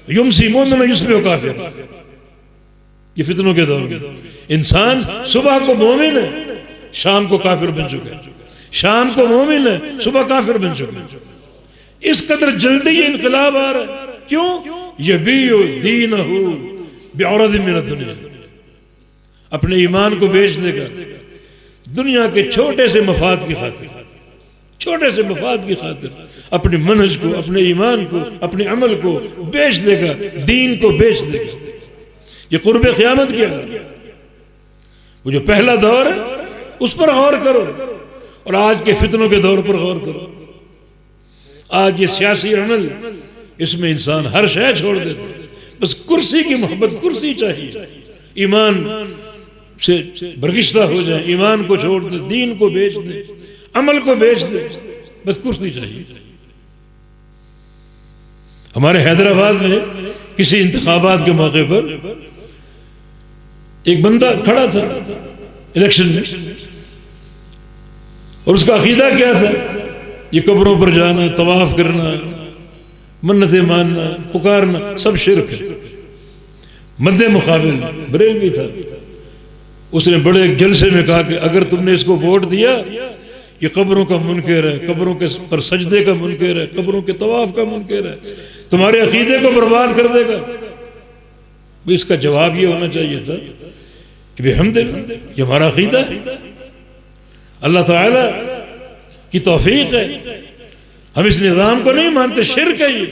युमसी मुमिना युस्बि काफिरा। ये फितनों के दौर में इंसान सुबह को मोमिन है, शाम को काफिर बन चुका है, शाम को मोमिन है, सुबह काफिर बन चुका है। इस कदर जल्दी ये इनकलाब आ रहा है। क्यों? यबीउ दीनहु बिअरद मिन दुनिया, अपने ईमान को बेच देगा दुनिया के छोटे से मफाद की खातिर, छोटे से मफाद की खातिर अपने मनहज को, अपने ईमान को, अपने अमल को बेच देगा, दीन को बेच देगा। ये कुर्बे क़यामत क्या है? वो जो पहला दौर है उस पर गौर करो और आज के फितनों के दौर पर गौर करो। आज ये सियासी अमल, इसमें इंसान हर शय छोड़ देता, बस कुर्सी की मोहब्बत, कुर्सी चाहिए, ईमान से बरगिश्ता हो जाए, ईमान को छोड़ दे, दीन को बेच दे, अमल को बेच दे, बस कुर्सी चाहिए। हमारे हैदराबाद में किसी इंतखाबात के मौके पर एक बंदा खड़ा था इलेक्शन में, और उसका अकीदा क्या था? ये कब्रों पर जाना, तवाफ करना, मन्नतें मानना, पुकारना, सब शिर्क है। मद्दे मुकाबिल बरेलवी था। उसने बड़े जलसे में कहा कि अगर तुमने इसको वोट दिया, ये कब्रों का मुनकर है, कब्रों के पर सजदे का मुनकर है, कब्रों के तवाफ का मुनकर है, तुम्हारे अकीदे को बर्बाद कर देगा। इसका जवाब ये होना चाहिए था कि बेहम्दुलिल्लाह ये हमारा अकीदा है, अल्लाह ताला की तौफीक है, हम इस निज़ाम को नहीं मानते, शिर्क है ये,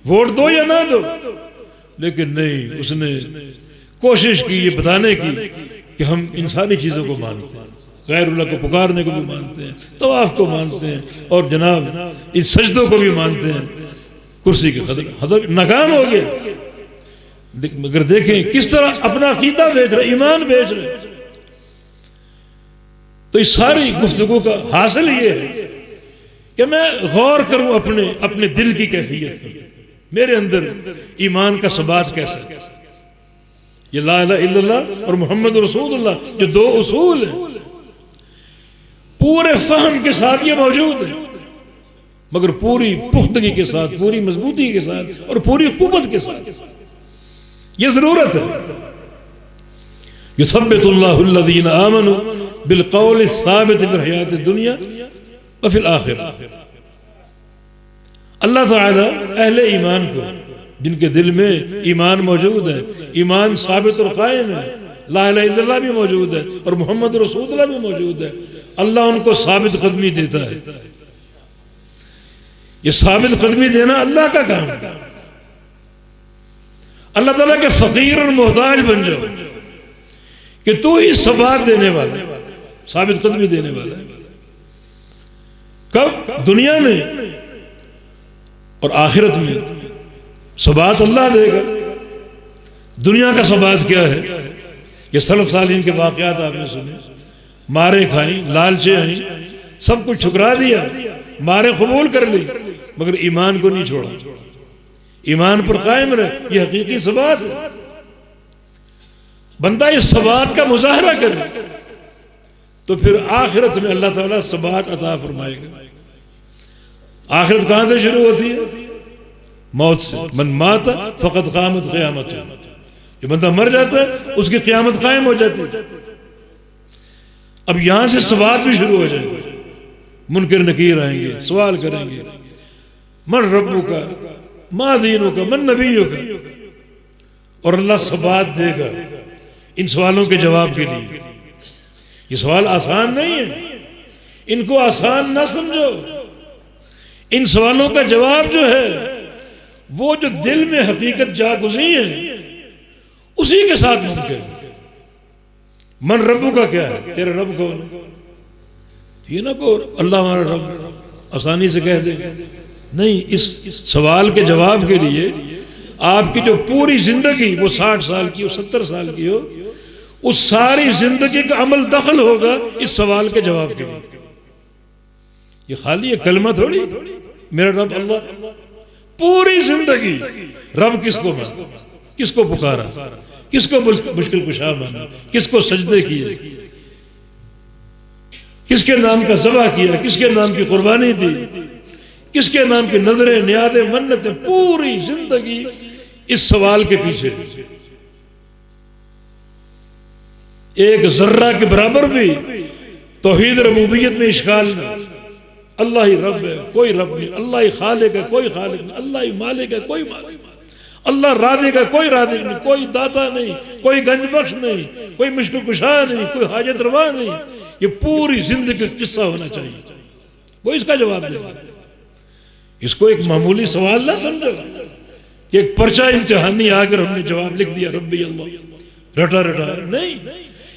वोट दो या ना दो। लेकिन नहीं, उसने कोशिश की ये बताने की कि हम इन सारी चीज़ों को मानते हैं, गैरुल्लाह को पुकारने को भी मानते हैं, तवाफ को मानते हैं, और जनाब इन सजदों को भी मानते हैं। कुर्सी के खतर नाकाम हो गया। मगर देखें किस तरह अपना अकीदा बेच रहे, ईमान बेच रहे। तो इस सारी गुफ्तगू का हासिल ये है कि मैं गौर करूं अपने दिल की कैफियत पर, मेरे अंदर ईमान का सबात कैसा। ये ला इलाहा इल्लल्लाह और मोहम्मद रसूलुल्लाह जो दो उसूल हैं, पूरे फहम के साथ ये मौजूद है, मगर पूरी पुख्तगी के साथ, पूरी मजबूती के साथ और पूरी कुव्वत के साथ ये जरूरत है। युसब्बितुल्लाहु अल्लज़ीना आमनू बिलक़ौलि साबित फ़िल हयातिद दुनिया व फ़िल आखिरह। अल्लाह ताला अहले ईमान को, जिनके दिल में ईमान मौजूद है, ईमान साबित और कायम है, ला इलाहा इल्लल्लाह भी मौजूद है और मोहम्मद रसूलुल्लाह भी मौजूद है, अल्लाह उनको साबित कदमी देता है। ये साबित कदमी देना अल्लाह का काम है। अल्लाह ताला के फकीर और मोहताज बन जाओ कि तू ही सबात देने वाला, साबित कदमी देने वाला है। कब? दुनिया में और आखिरत में सबात अल्लाह देगा। दुनिया का सबात क्या है? ये सलफ सालीन के वाक़यात आपने सुने, मारे खाई, लालचे आई, सब कुछ ठुकरा दिया, मारे कबूल कर ली, मगर ईमान को नहीं छोड़ा, ईमान पर कायम रहे। ये हकीकी सबात है। बंदा इस सबात का मुजाहरा करे तो फिर आखिरत में अल्लाह ताला सबात अता फरमाएगा। आखिरत कहां से शुरू होती है? मौत से। मन माता फकत क़यामत क़यामत, जो बंदा मर जाता है उसकी क़यामत कायम हो जाती है। अब यहां से सबात भी शुरू हो जाएगी, मुनकर नकीर आएंगे, सवाल करेंगे, मन रब्बुका, मा दीनुका, मन नबियुका, और अल्लाह सबात देगा इन सवालों के जवाब के लिए। ये सवाल आसान नहीं है, इनको आसान ना समझो। इन सवालों का जवाब जो है वो जो दिल में हकीकत जागुज़ी है उसी के साथ मुमकिन है। मन रब्बू का क्या है? तेरा रब कौन? ये ना को अल्लाह हमारा रब आसानी से कह दे। नहीं, इस सवाल के जवाब के लिए आपकी जो पूरी जिंदगी, वो 60 साल की हो, 70 साल की हो, उस सारी जिंदगी का अमल दखल होगा इस सवाल के जवाब के लिए। ये खाली ये कलमा थोड़ी, मेरा रब अल्लाह। पूरी जिंदगी रब किसको माना, किसको पुकारा, किसको मुश्किल कुशा माना, किसको सजदे किए, किसके नाम का ज़बह किया, किसके नाम की कुर्बानी दी, किसके नाम की नजरें, नियादे, मन्नतें, पूरी जिंदगी इस सवाल के पीछे। एक जर्रा के बराबर भी तौहीद रबूबियत में इश्काल नहीं। अल्लाह ही रब है, कोई रब नहीं। अल्लाह ही खालिक है, कोई खालिक नहीं। अल्लाह ही मालिक है, कोई मालिक नहीं। अल्लाह राज़िक है, कोई राज़िक नहीं। कोई दाता नहीं, कोई गंजबख्श नहीं, कोई मुश्किल कुशा नहीं, कोई हाजत रवा नहीं। ये पूरी जिंदगी का किस्सा होना चाहिए, वो इसका जवाब देगा। इसको एक मामूली सवाल ना समझो कि एक पर्चा इम्तिहानी आकर हमने जवाब लिख दिया रब्बी अल्लाह रटा रटा। नहीं,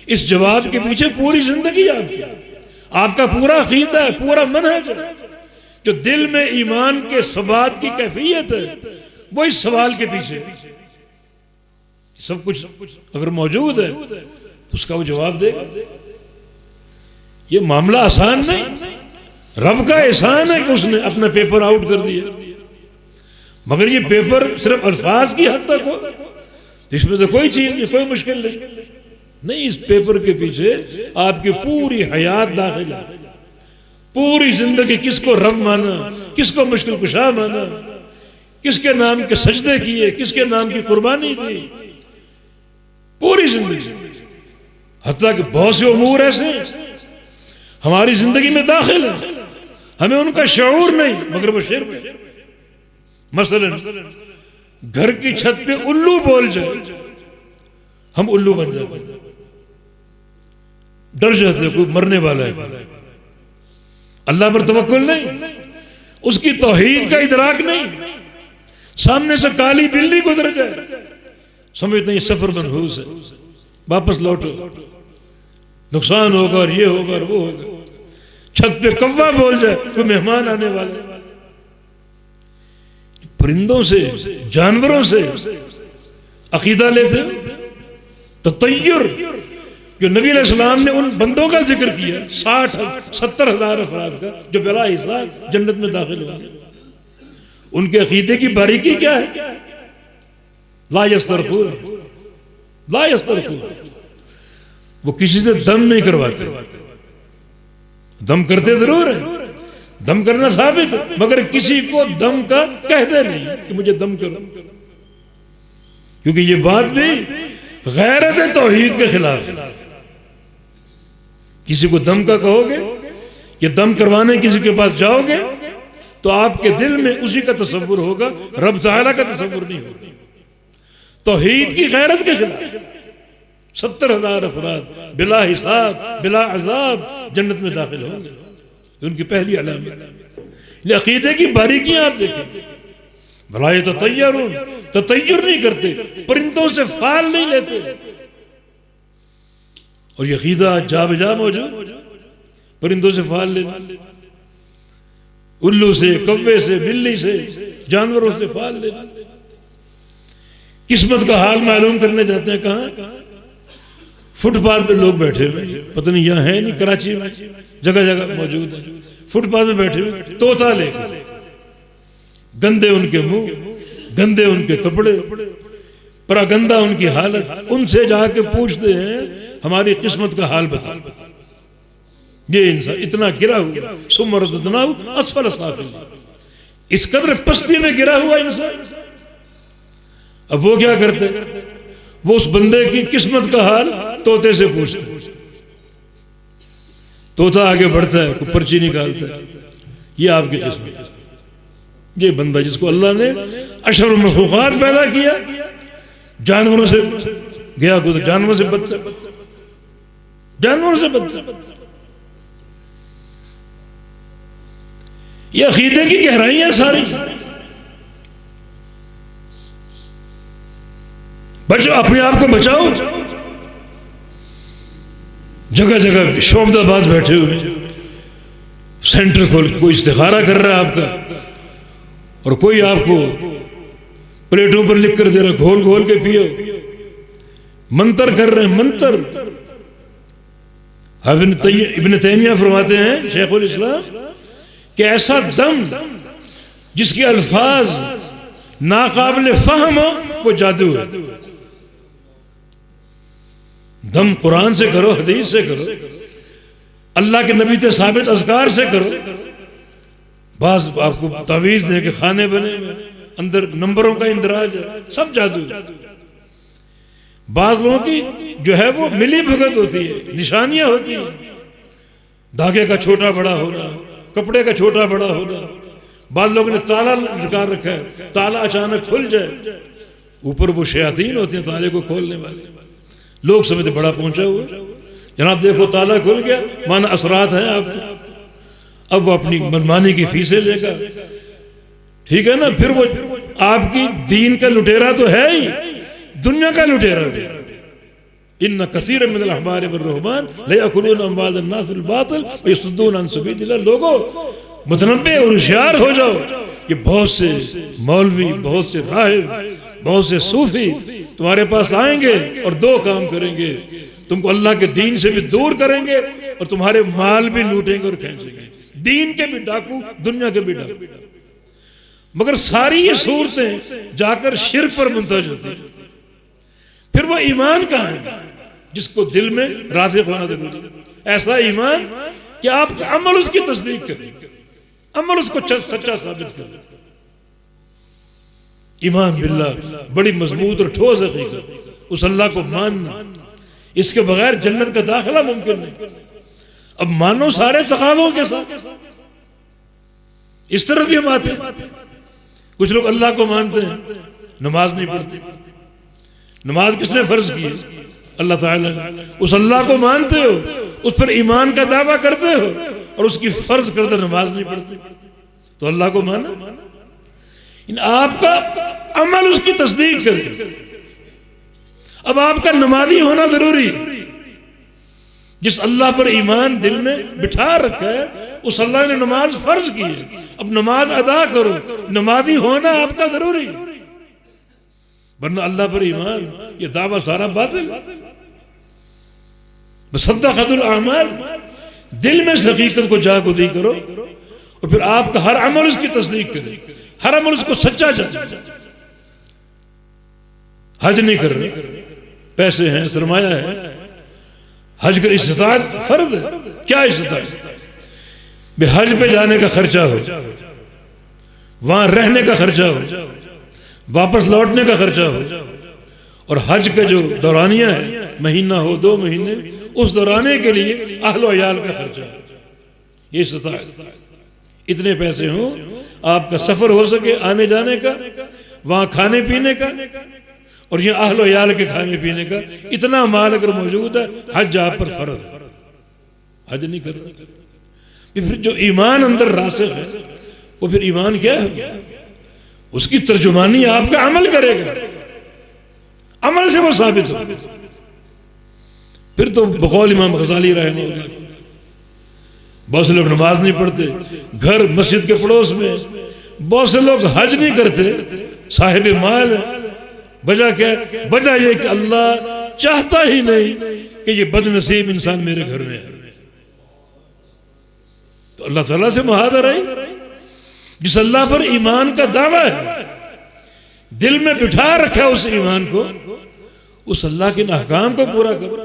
इस जवाब के पीछे पूरी जिंदगी आपका पूरा अकीदा है, पूरा मनहज है। जो दिल में ईमान के सबात की कैफियत है वो इस सवाल के पीछे। सब कुछ अगर मौजूद है तो उसका वो जवाब देगा। ये मामला आसान नहीं, रब का एहसान है कि उसने अपना पेपर आउट कर दिया। मगर ये पेपर सिर्फ अल्फाज की हद तक हो, तो इसमें तो कोई चीज नहीं, कोई मुश्किल नहीं। इस पेपर के पीछे आपकी पूरी हयात दाखिल है, पूरी जिंदगी किसको रब माना, किसको मुश्किल कुशा माना, किसके नाम के सजदे किए, किसके नाम की कुर्बानी दी, पूरी जिंदगी। हत्ता कि बहुत से उमूर ऐसे हमारी जिंदगी में दाखिल है, हमें उनका शऊर नहीं, मगर वो शिर्क है। मसलन घर की छत पे उल्लू बोल जाए, हम उल्लू बन जाते, डर जाते, कोई मरने वाला है। अल्लाह पर तवक्कुल नहीं, उसकी तौहीद का इदराक नहीं। सामने से काली बिल्ली गुजर जाए, समझते हैं सफर मनहूस है, वापस लौटो, नुकसान होगा और ये होगा और वो होगा। छत पे कौवा बोल जाए, कोई मेहमान आने वाले। परिंदों से, जानवरों से अकीदा लेते तो तय्युर, जो नबी अलैहिस्सलाम ने उन बंदों का जिक्र किया 60-70 हजार अफराद का जो बिला हिसाब जन्नत में दाखिल होंगे, उनके अकीदे की बारीकी क्या है? ला यस्तरखून, ला यस्तरखून, वो किसी से दम नहीं करवाते। दम करते जरूर है, दम करना साबित है, मगर किसी को दम का कहते नहीं कि मुझे दम करो, क्योंकि ये बात भी गैरत तौहीद के खिलाफ है। किसी को दम का कहोगे कि दम करवाने किसी के पास जाओगे तो आपके दिल में उसी का तसव्वुर होगा, रब ताला का तसव्वुर नहीं होगा। तौहीद की गैरत के खिलाफ 70 हजार अफराद बिला हिसाब बिला अजाब जन्नत में दाखिल होंगे, उनकी पहली अलामत। अकीदे की बारीकियां आप देखें, भला ये ततय्युर नहीं करते, परिंदों से फाल नहीं लेते, और ये अकीदा जा बजा मौजूद, परिंदों से फाल लेना, उल्लू से, कौवे से, बिल्ली से, जानवरों से फाल लेना। किस्मत का हाल मालूम करने जाते हैं, कहाँ? फुटपाथ पे लोग बैठे हुए, पता नहीं यहाँ है नहीं, कराची में जगह जगह मौजूद है। फुटपाथ पे बैठे हुए तोता लेकर, गंदे उनके मुंह, गंदे उनके कपड़े, परागंदा उनकी हालत। उनसे जाके पूछते हैं हमारी किस्मत का हाल बता। ये इंसान इतना गिरा हुआ, सुमरदनाहु अस्फल साफिल, इस कदर पस्ती में गिरा हुआ इंसान। अब वो क्या करते? वो उस बंदे की किस्मत का हाल तोते से पूछते। तोता आगे बढ़ता है, कोई पर्ची निकालता है, ये आपकी किस्मत है। ये बंदा जिसको अल्लाह ने अशरफुल मखलूकात पैदा किया, जानवरों से गया गुजर, जानवरों से बदतर, जानवरों से बदतर। ये अकीदे की गहराइयां सारी। बचो, अपने आप को बचाओ। जगह जगह शोबदाबाज बैठे हुए, सेंटर खोल, कोई इस्तिखारा कर रहा है आपका, और कोई आपको प्लेटों पर लिख कर दे रहा, घोल घोल के पियो, मंतर कर रहे हैं, मंतर। इब्न तैमिया फरमाते हैं, शेखुल इस्लाम, कि ऐसा दम जिसके अल्फाज नाकाबिल फहम हो, वो जादू है। दम कुरान से करो, हदीस से करो, अल्लाह के नबी से साबित अज़कार से करो। बास आपको तावीज दे के खाने बने, अंदर नंबरों का इंदराज है, सब जादू। बाज लोगों की जो है वो मिली भगत होती है, निशानियां होती हैं, धागे का छोटा बड़ा होना, कपड़े का छोटा बड़ा होना। बाद लोगों ने ताला निकाल रखा है, ताला अचानक खुल जाए, ऊपर वो शयातीन होते हैं ताले को खोलने वाले। लोग समझते बड़ा पहुंचा हुआ, जनाब देखो ताला खुल गया, माना असरात है आपको। अब वो अपनी मनमानी की फीसें लेगा, ठीक है ना। फिर वो आपकी दीन का लुटेरा तो है ही, दुनिया का लुटेरा भी। इन्ना कसीर मिनल अहबार वर्रुहबान लयअकुलून अम्वाल अन्नास बिल बातिल व यसुद्दून अन सबीलिल्लाह। लोगों मुतनब्बे और होशियार हो जाओ, ये बहुत से मौलवी, बहुत से राहिब, बहुत से सूफी तुम्हारे पास आएंगे और दो काम करेंगे। तुमको अल्लाह के दीन से भी दूर करेंगे और तुम्हारे माल भी लूटेंगे और खींचेंगे। दीन के भी डाकू, दुनिया के भी डाकू। मगर सारी ये सूरतें जाकर शिर्क पर मुंतज होती है। फिर वो ईमान कहाँ है जिसको दिल में राज़िक़ होना जरूरी है। ऐसा ईमान कि आप अमल उसकी तस्दीक करें, अमल उसको सच्चा साबित करें। ईमान बिल्लाह बड़ी मजबूत और ठोस हकीकत, उस अल्लाह को मानना, इसके बगैर जन्नत का दाखिला मुमकिन नहीं। अब मानो सारे तकाज़ों के साथ। इस तरह भी हम आते हैं, कुछ लोग अल्लाह को मानते हैं, नमाज नहीं पढ़ते। नमाज किसने फर्ज की है? अल्लाह ताला ने। उस अल्लाह को मानते हो, उस पर ईमान का दावा करते हो और उसकी फर्ज करते नमाज नहीं पढ़ते, तो अल्लाह को माना। आपका अमल उसकी तस्दीक करे। अब आपका नमाजी होना जरूरी है। जिस अल्लाह पर ईमान दिल में बिठा रखा है, उस अल्लाह ने नमाज फर्ज की है, अब नमाज अदा करो। नमाजी होना आपका जरूरी है, वरना अल्लाह पर ईमान ये दावा सारा बातिल। सद्दक़तुल अमाल, दिल में इस हकीकत को जागोदी करो और फिर आपका हर अमल उसकी तस्दीक करे, हर अमल उसको सच्चा जाने। हज नहीं कर रहे, पैसे हैं, सरमाया है, हज का इस्तिताअत फर्ज है। क्या इस्तिताअत? हज पे जाने का खर्चा हो, वहां रहने का खर्चा हो, वापस लौटने का खर्चा हो, और हज का जो दौरानिया है, महीना हो 2 महीने, उस दौराने के लिए अहलो अयाल का खर्चा हो, ये इस्तिताअत। इतने पैसे हो, आपका सफर हो सके आने जाने का, वहां खाने पीने का, और ये अहलो अयाल के खाने पीने का, इतना माल अगर मौजूद है, हज आप पर फर्ज है। हज नहीं कर रहे, फिर जो ईमान अंदर रासिख है, वो फिर ईमान क्या है? उसकी तर्जुमानी आपका अमल करेगा, अमल से वो साबित हो। फिर तो बकौल इमाम गज़ाली रहमहुल्लाह, बहुत से लोग नमाज नहीं पढ़ते, घर मस्जिद के पड़ोस में। बहुत से लोग हज नहीं करते, साहिब माल है। वजह क्या? वजह यह कि अल्लाह चाहता ही नहीं कि ये बदनसीब इंसान मेरे घर में है। तो अल्लाह ताला से मुहादरा है। जिस अल्लाह पर ईमान का दावा है, दिल में बिठा रखा है उस ईमान को, उस अल्लाह के अहकाम को पूरा करो।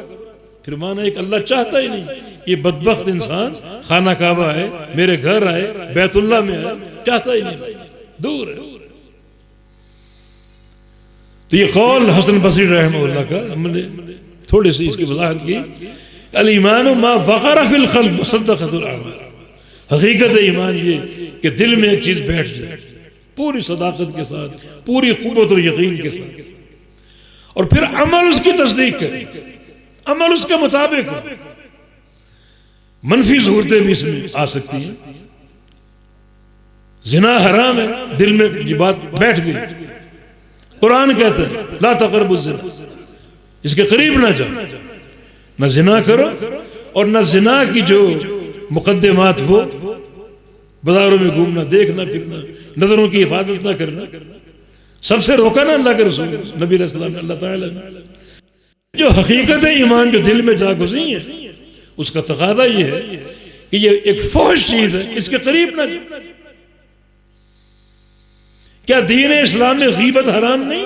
फिर माना एक अल्लाह चाहता ही नहीं ये बदबख्त इंसान खाना काबा है, मेरे घर आए, बैतुल्लाह में आए, चाहता ही नहीं, दूर है। तो ये कौल हसन बसरी रहमहुल्लाह का हमने थोड़ी सी इसकी वजाहत की। अल ईमान मा वक़रा फिल क़ल्ब वसद्दक़तुल अमाल। हकीकत ईमान ये कि दिल में एक चीज बैठ जाए पूरी सदाकत के साथ, पूरी क़ुव्वत और यकीन के साथ, और फिर अमल उसकी तस्दीक करे, अमल उसके मुताबिक हो। मनफी ज़रूरतें भी इसमें आ सकती हैं। ज़िना हराम है, दिल में ये बात बैठ गई। कुरान कहता है ला तक़रबुज़ ज़िना, इसके करीब ना जाओ, न ज़िना करो और न ज़िना की जो मुकद्दमात वो बाजारों में घूमना, देखना फिरना, नजरों की हिफाजत ना करना, सबसे रोका ना अल्लाह के रसूल नबी अलैहिस्सलाम ने, अल्लाह ताला ने। जो हकीकत ईमान जो दिल में जा गुज़री है, उसका तकादा ये है कि ये एक फौज चीज है, इसके करीब ना जाओ। क्या दीन इस्लाम में गीबत हराम नहीं?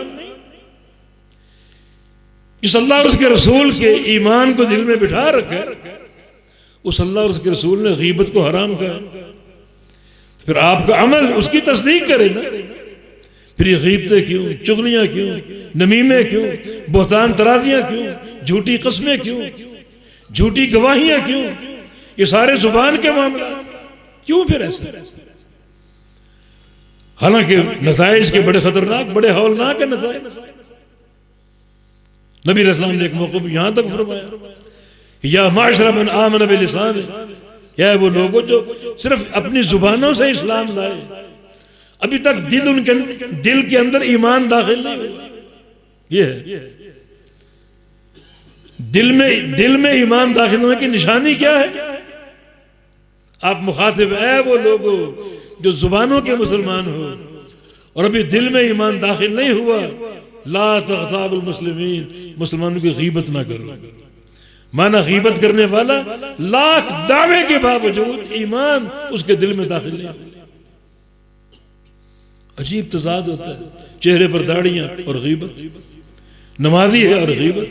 इस अल्लाह और उसके रसूल के ईमान को दिल में बिठा रखा है, उस अल्लाह और उसके रसूल ने गीबत को हराम कहा, फिर आपका अमल उसकी तस्दीक करे ना। फिर ये गीबतें क्यों, चुगलियां क्यों, नमीमे क्यों, बोहतान तराजियां क्यों, झूठी कस्में क्यों, झूठी गवाहियां क्यों, ये सारे जुबान के मामला क्यों? फिर ऐसे हालांकि नताइज के बड़े खतरनाक, बड़े हौलनाक है नताइज। नबी रसूल ने एक मौके पर यहां तक फरमाया या माशरा मन आमन बिलिसान, या वो लोगों जो सिर्फ अपनी जुबानों से इस्लाम लाए, अभी तक दिल के अंदर ईमान दाखिल नहीं हुआ। ये है दिल में ईमान दाखिल होने की निशानी क्या है? आप मुखातिब है वो लोगों जो जुबानों के मुसलमान हो और अभी दिल में ईमान दाखिल नहीं हुआ। ला तग़ताबुल मुस्लिमीन, मुसलमानों की गीबत ना करो। माना गीबत करने वाला लाख दावे के बावजूद ईमान उसके दिल में दाखिल नहीं। अजीब तजाद होता है, चेहरे पर दाढ़ियां और गीबत, नमाजी है और गीबत।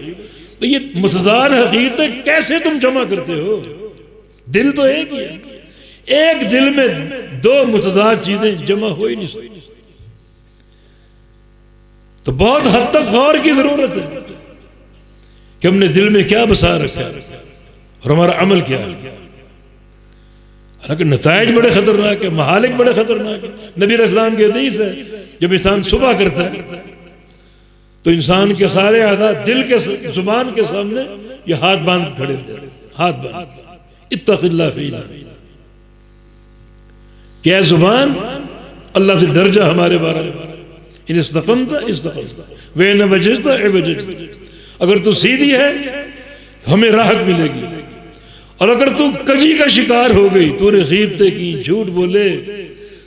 तो ये मुतजाद हकीकत कैसे तुम जमा करते हो? दिल तो एक ही है, एक दिल में दो मुतजाद चीजें जमा हो ही नहीं सकती। तो बहुत हद तक गौर की जरूरत है कि हमने दिल में क्या बसा रखा है और हमारा अमल क्या है। हालांकि नताइज बड़े खतरनाक है, महालिक बड़े खतरनाक है। नबी इस्लाम की हदीस है, जब इंसान सुबह करता है तो इंसान के सारे आदात दिल के जुबान के सामने ये हाथ बांध खड़े हो जाते, हाथ बांध, इत्तक़िल्लाह फ़ीना। क्या जुबान, अल्लाह से डर जा हमारे बारे में। इन इस्तक़मता इस्तक़मता वे न वजजता वजज। अगर तू सीधी है तो हमें राहत मिलेगी, और अगर तू कजी का शिकार हो गई, तूने गीबतें की, झूठ बोले,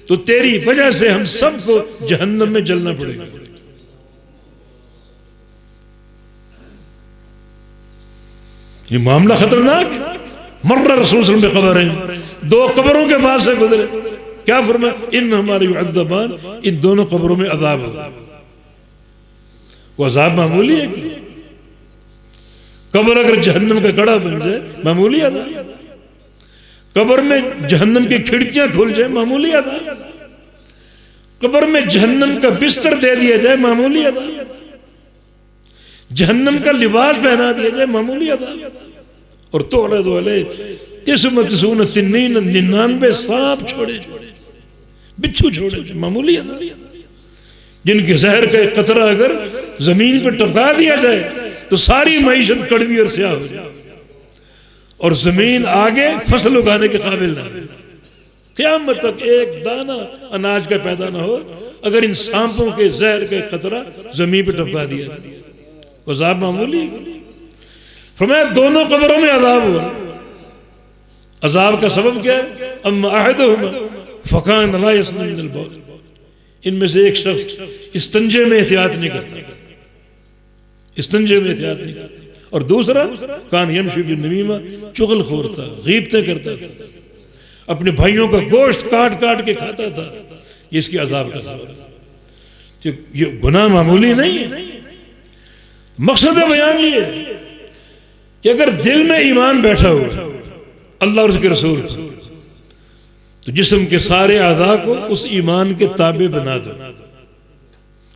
तो तेरी वजह से हम सबको जहन्नम में जलना पड़ेगा। ये मामला खतरनाक है। मर्रा रसूल सल्लल्लाहु अलैहि वसल्लम कब्र है, दो कब्रों के पास से गुजरे, क्या फरमाया? इन हमारे युअज़्ज़बान, इन दोनों कब्रों में अज़ाब है। वो अज़ाब मामूली है? कब्र अगर जहन्नम का कड़ा बन जाए, मामूली अज़ाब। कब्र में जहन्नम की खिड़कियां खुल जाए, मामूली अज़ाब। कब्र में जहन्नम का बिस्तर दे दिया जाए, मामूली अज़ाब। जहन्नम का लिबास पहना दिया जाए, मामूली अज़ाब। और तोड़े दोले 99 सांप छोड़े, बिच्छू छोड़े, मामूली अज़ाब। जिनके जहर का एक कतरा अगर जमीन पर टपका दिया जाए तो सारी मईशत कड़वी और स्याह हो जाए, और जमीन आगे फसल उगाने के काबिल ना रहे। क़यामत तक एक दाना अनाज का पैदा ना हो अगर इन सांपों के जहर का कतरा जमीन पर टपका दिया जाए। अज़ाब मामूली। फरमाया दोनों कब्रों में अज़ाब हुआ। अज़ाब का सबब क्या है? अम्मा अहदुहुमा फकान ला यस्लु मिनल बौल। इनमें से एक शख्स इस्तंजे में एहतियात नहीं करता, इस्तंजे में एहतियात नहीं करता, और दूसरा कान यमशी बिन्नमीमा, चुगलखोर था, गीबतें करता था, अपने भाइयों का गोश्त काट काट के खाता था। ये इसकी अज़ाब का सबब। ये गुनाह मामूली नहीं है। मकसद बयान ये कि अगर दिल में ईमान बैठा हो अल्लाह और उसके रसूल, तो जिस्म के सारे आज़ा को उस ईमान के ताबे बना दो।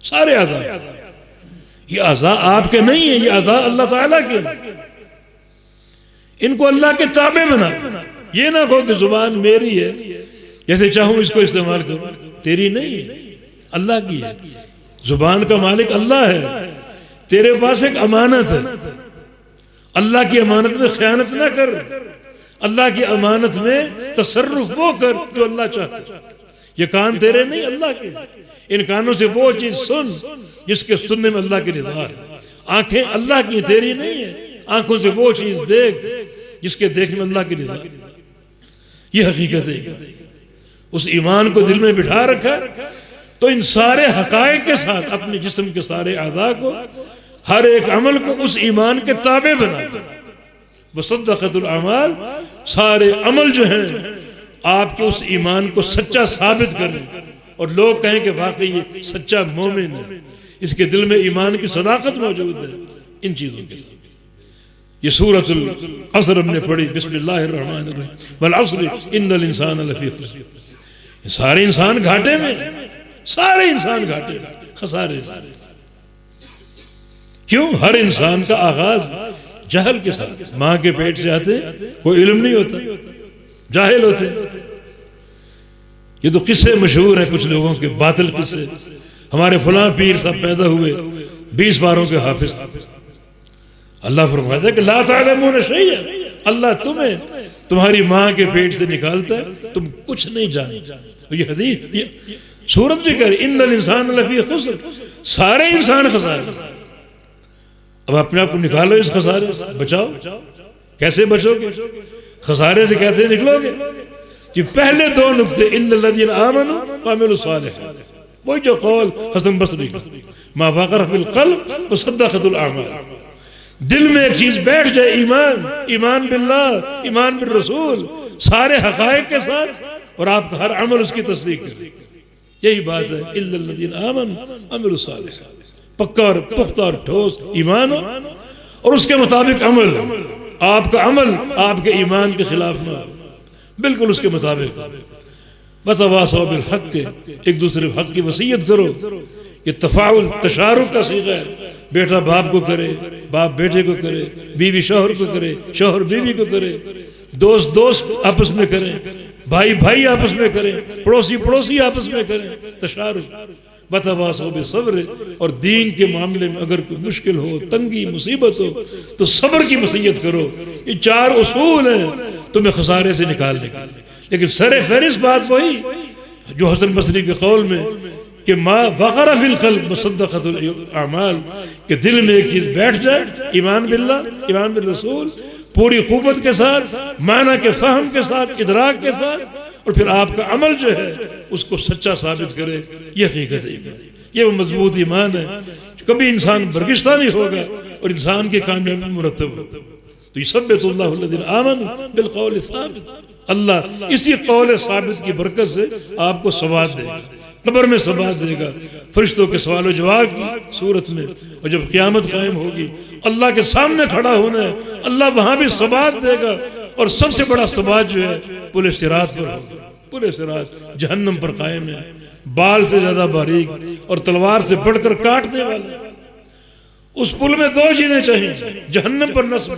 सारे आज़ा, ये आज़ा आपके नहीं है, ये आज़ा अल्लाह ताला के। इनको अल्लाह के ताबे बना दो। ये ना कहो कि जुबान मेरी है, जैसे चाहूं इसको इस्तेमाल करूं। तेरी नहीं है, अल्लाह की है। जुबान का मालिक अल्लाह है। तेरे पास एक अमानत है, अल्लाह की अमानत में खयानत ना कर। अल्लाह की अमानत में तसर्रुफ वो कर जो अल्लाह चाहता। ये कान तेरे नहीं, अल्लाह के। इन कानों से वो चीज सुन जिसके सुनने में अल्लाह की रिज़ा है। आंखें अल्लाह की, तेरी नहीं है। आंखों से वो चीज देख जिसके देखने में अल्लाह की रिज़ा है। ये हकीकत है। उस ईमान को दिल में बिठा रखा तो इन सारे हकायक के साथ अपने जिस्म के सारे आज़ा को, हर एक अमल को उस ईमान के ताबे बना दो। वसद्दक़तुल अमाल, सारे अमल जो हैं आपके उस ईमान को सच्चा साबित करें, और लोग कहें कि वाकई ये सच्चा मोमिन है, इसके दिल में ईमान की सदाकत मौजूद है। इन चीजों के साथ ये सूरतुल असर हमने पढ़ी, बिस्मिल्लाहिर्रहमानिर्रहीम, वल अस्र इन्नल इंसान लफी खुस्र। सारे इंसान घाटे में, सारे इंसान घाटे में, खसारे। क्यों? हर इंसान का आगाज जहल के साथ। मां के पेट से आते कोई इल्म नहीं होता, जाहिल होते। ये तो किस्से मशहूर है कुछ लोगों के, बातिल किस्से। हमारे फलां पीर साहब पैदा हुए 20 बारों के हाफिज थे। अल्लाह फरमाता है कि ला तालमून शैय्अन, अल्लाह तुम्हें तुम्हारी मां के पेट से निकालता है, तुम कुछ नहीं जानते। ये हदीस, ये सूरत भी कर, इन्नल इंसान लफी खुस्र, सारे इंसान खसारे। अब अपने आप को निकालो इस खसारे से, बचाओ। कैसे बचोगे? खसारे से कैसे निकलोगे? कि पहले दो नुक्ते, इन्नल्लज़ीना आमनू व अमिलुस सालिहात, वो जो कौल हसन बसरी, मा वक़अ फिल क़ल्ब व सद्दक़तुल अमाल, दिल में एक चीज बैठ जाए, ईमान, ईमान बिल्लाह, ईमान बिल रसूल, सारे हकायक के साथ, और आपका हर अमल उसकी तस्दीक करे। यही बात है, इल्लल्लज़ीना आमनू अमिलुस सालिहात, पक्का और पुख्ता और ठोस ईमान हो और उसके मुताबिक अमल। आपका अमल आपके ईमान के खिलाफ ना हो, बिल्कुल उसके मुताबिक। वतवासौ बिल हक़, एक दूसरे हक की वसीयत करो। ये तफाउल तशारुक का सीगा है, बेटा बाप को करे, बाप बेटे को करे, बीवी शौहर को करे, शौहर बीवी को करे, दोस्त दोस्त आपस में करें, भाई भाई आपस में करें, पड़ोसी पड़ोसी आपस में करें, तशारुक। वतवासौ बिस्सब्र, और दीन के मामले में अगर कोई मुश्किल हो, तंगी मुसीबत हो, तो सब्र की वसीयत करो। ये 4 उसूल हैं तुम्हें खसारे से निकालने के। लेकिन सरे फहरिस्त बात वही जो हसन बसरी के कौल में कि माँ वक़रा फिल क़ल्ब मुसद्दक़तुल अमाल, कि दिल में एक चीज बैठ जाए, ईमान बिल्लाह, ईमान बिल रसूल, पूरी क़ुव्वत के साथ, माना के फहम के साथ, इदराक के साथ, और फिर आपका अमल जो है उसको सच्चा साबित करे। ये हकीकत ईमान, ये वो मजबूत ईमान है, कभी इंसान बरगिश्ता नहीं होगा और इंसान की कामयाबी मुरतब होगा। तो ये सब्बतुल्लाहुल्लज़ीना आमनू बिल क़ौल साबित, अल्लाह इसी कौल साबित की बरकत से आपको सवाब देगा, कब्र में सवाब देगा, फरिश्तों के सवाल जवाब की सूरत में, और जब क़यामत कायम होगी अल्लाह के सामने खड़ा होना है, अल्लाह वहां भी सवाब देगा। और सबसे बड़ा सवाब जो है पुल सिरात पर होगा। पुल सिरात जहन्नम पर कायम है, बाल से ज्यादा बारीक और तलवार से बढ़कर काटने वाला। उस पुल में 2 चीजें चाहिए, जहन्नम पर नस्ब,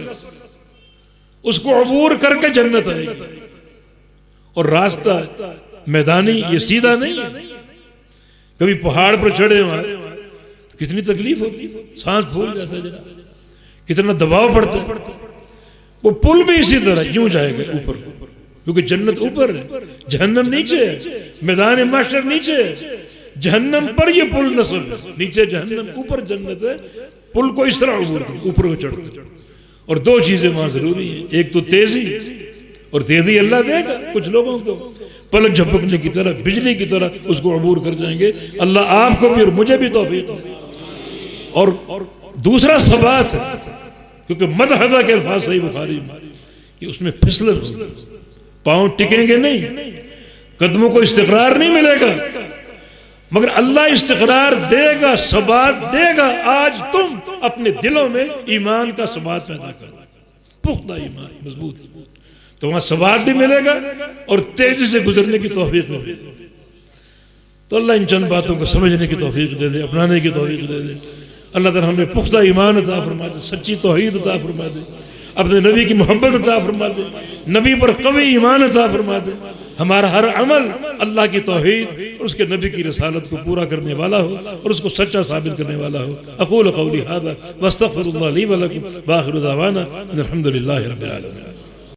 उसको अबूर करके जन्नत आएगी, और रास्ता मैदानी, ये सीधा नहीं है। कभी पहाड़ पर चढ़े वहां तो कितनी तकलीफ होती, सांस फूल जाता है जनाब, कितना दबाव पड़ता है। वो पुल भी इसी तरह यूं जाएगा ऊपर, क्योंकि जन्नत ऊपर है, जहन्नम नीचे है, मैदान महशर नीचे है, जहन्नम पर ये पुल नस्ब है, नीचे जहन्नम, ऊपर जन्नत है। पुल को इस तरह ऊपर को चढ़, और 2 चीजें वहां जरूरी है, एक तो तेजी, और तेजी अल्लाह देगा कुछ लोगों को, पलक झपकने की तरह, बिजली की तरह उसको अबूर कर जाएंगे। अल्लाह आपको भी और मुझे भी तौफीक दे। और दूसरा सबात है, क्योंकि मदहदा के अल्फाज सही बुखारी में कि उसमें फिसलन, पांव टिकेंगे नहीं, कदमों को इस्तिक़रार नहीं मिलेगा, मगर अल्लाह इस्तिक़रार देगा, सबात देगा। आज तुम अपने दिलों में ईमान का सबात पैदा करना, पुख्ता ईमान, मजबूत, तो वहां सबात भी मिलेगा और तेजी से गुजरने की तौफीक मिलेगी। तो अल्लाह इन चंद बातों को समझने की तौफीक दे दे, अपनाने की तौफीक दे दे। अल्लाह ताला हमें पुख्ता ईमान अता फरमा दे, सच्ची तौहीद अता फरमा दे, अपने नबी की मोहब्बत अता फरमा दे, नबी पर कवी ईमान अता फरमा दे। हमारा हर अमल अल्लाह की तौहीद और उसके नबी की रसालत को पूरा करने वाला हो और उसको सच्चा साबित करने वाला हो। अक़ूलु क़ौली हाज़ा वस्तग़फ़िरुल्लाह ली व लकुम व आख़िरु दअवाना अनिल हम्दुलिल्लाहि रब्बिल आलमीन।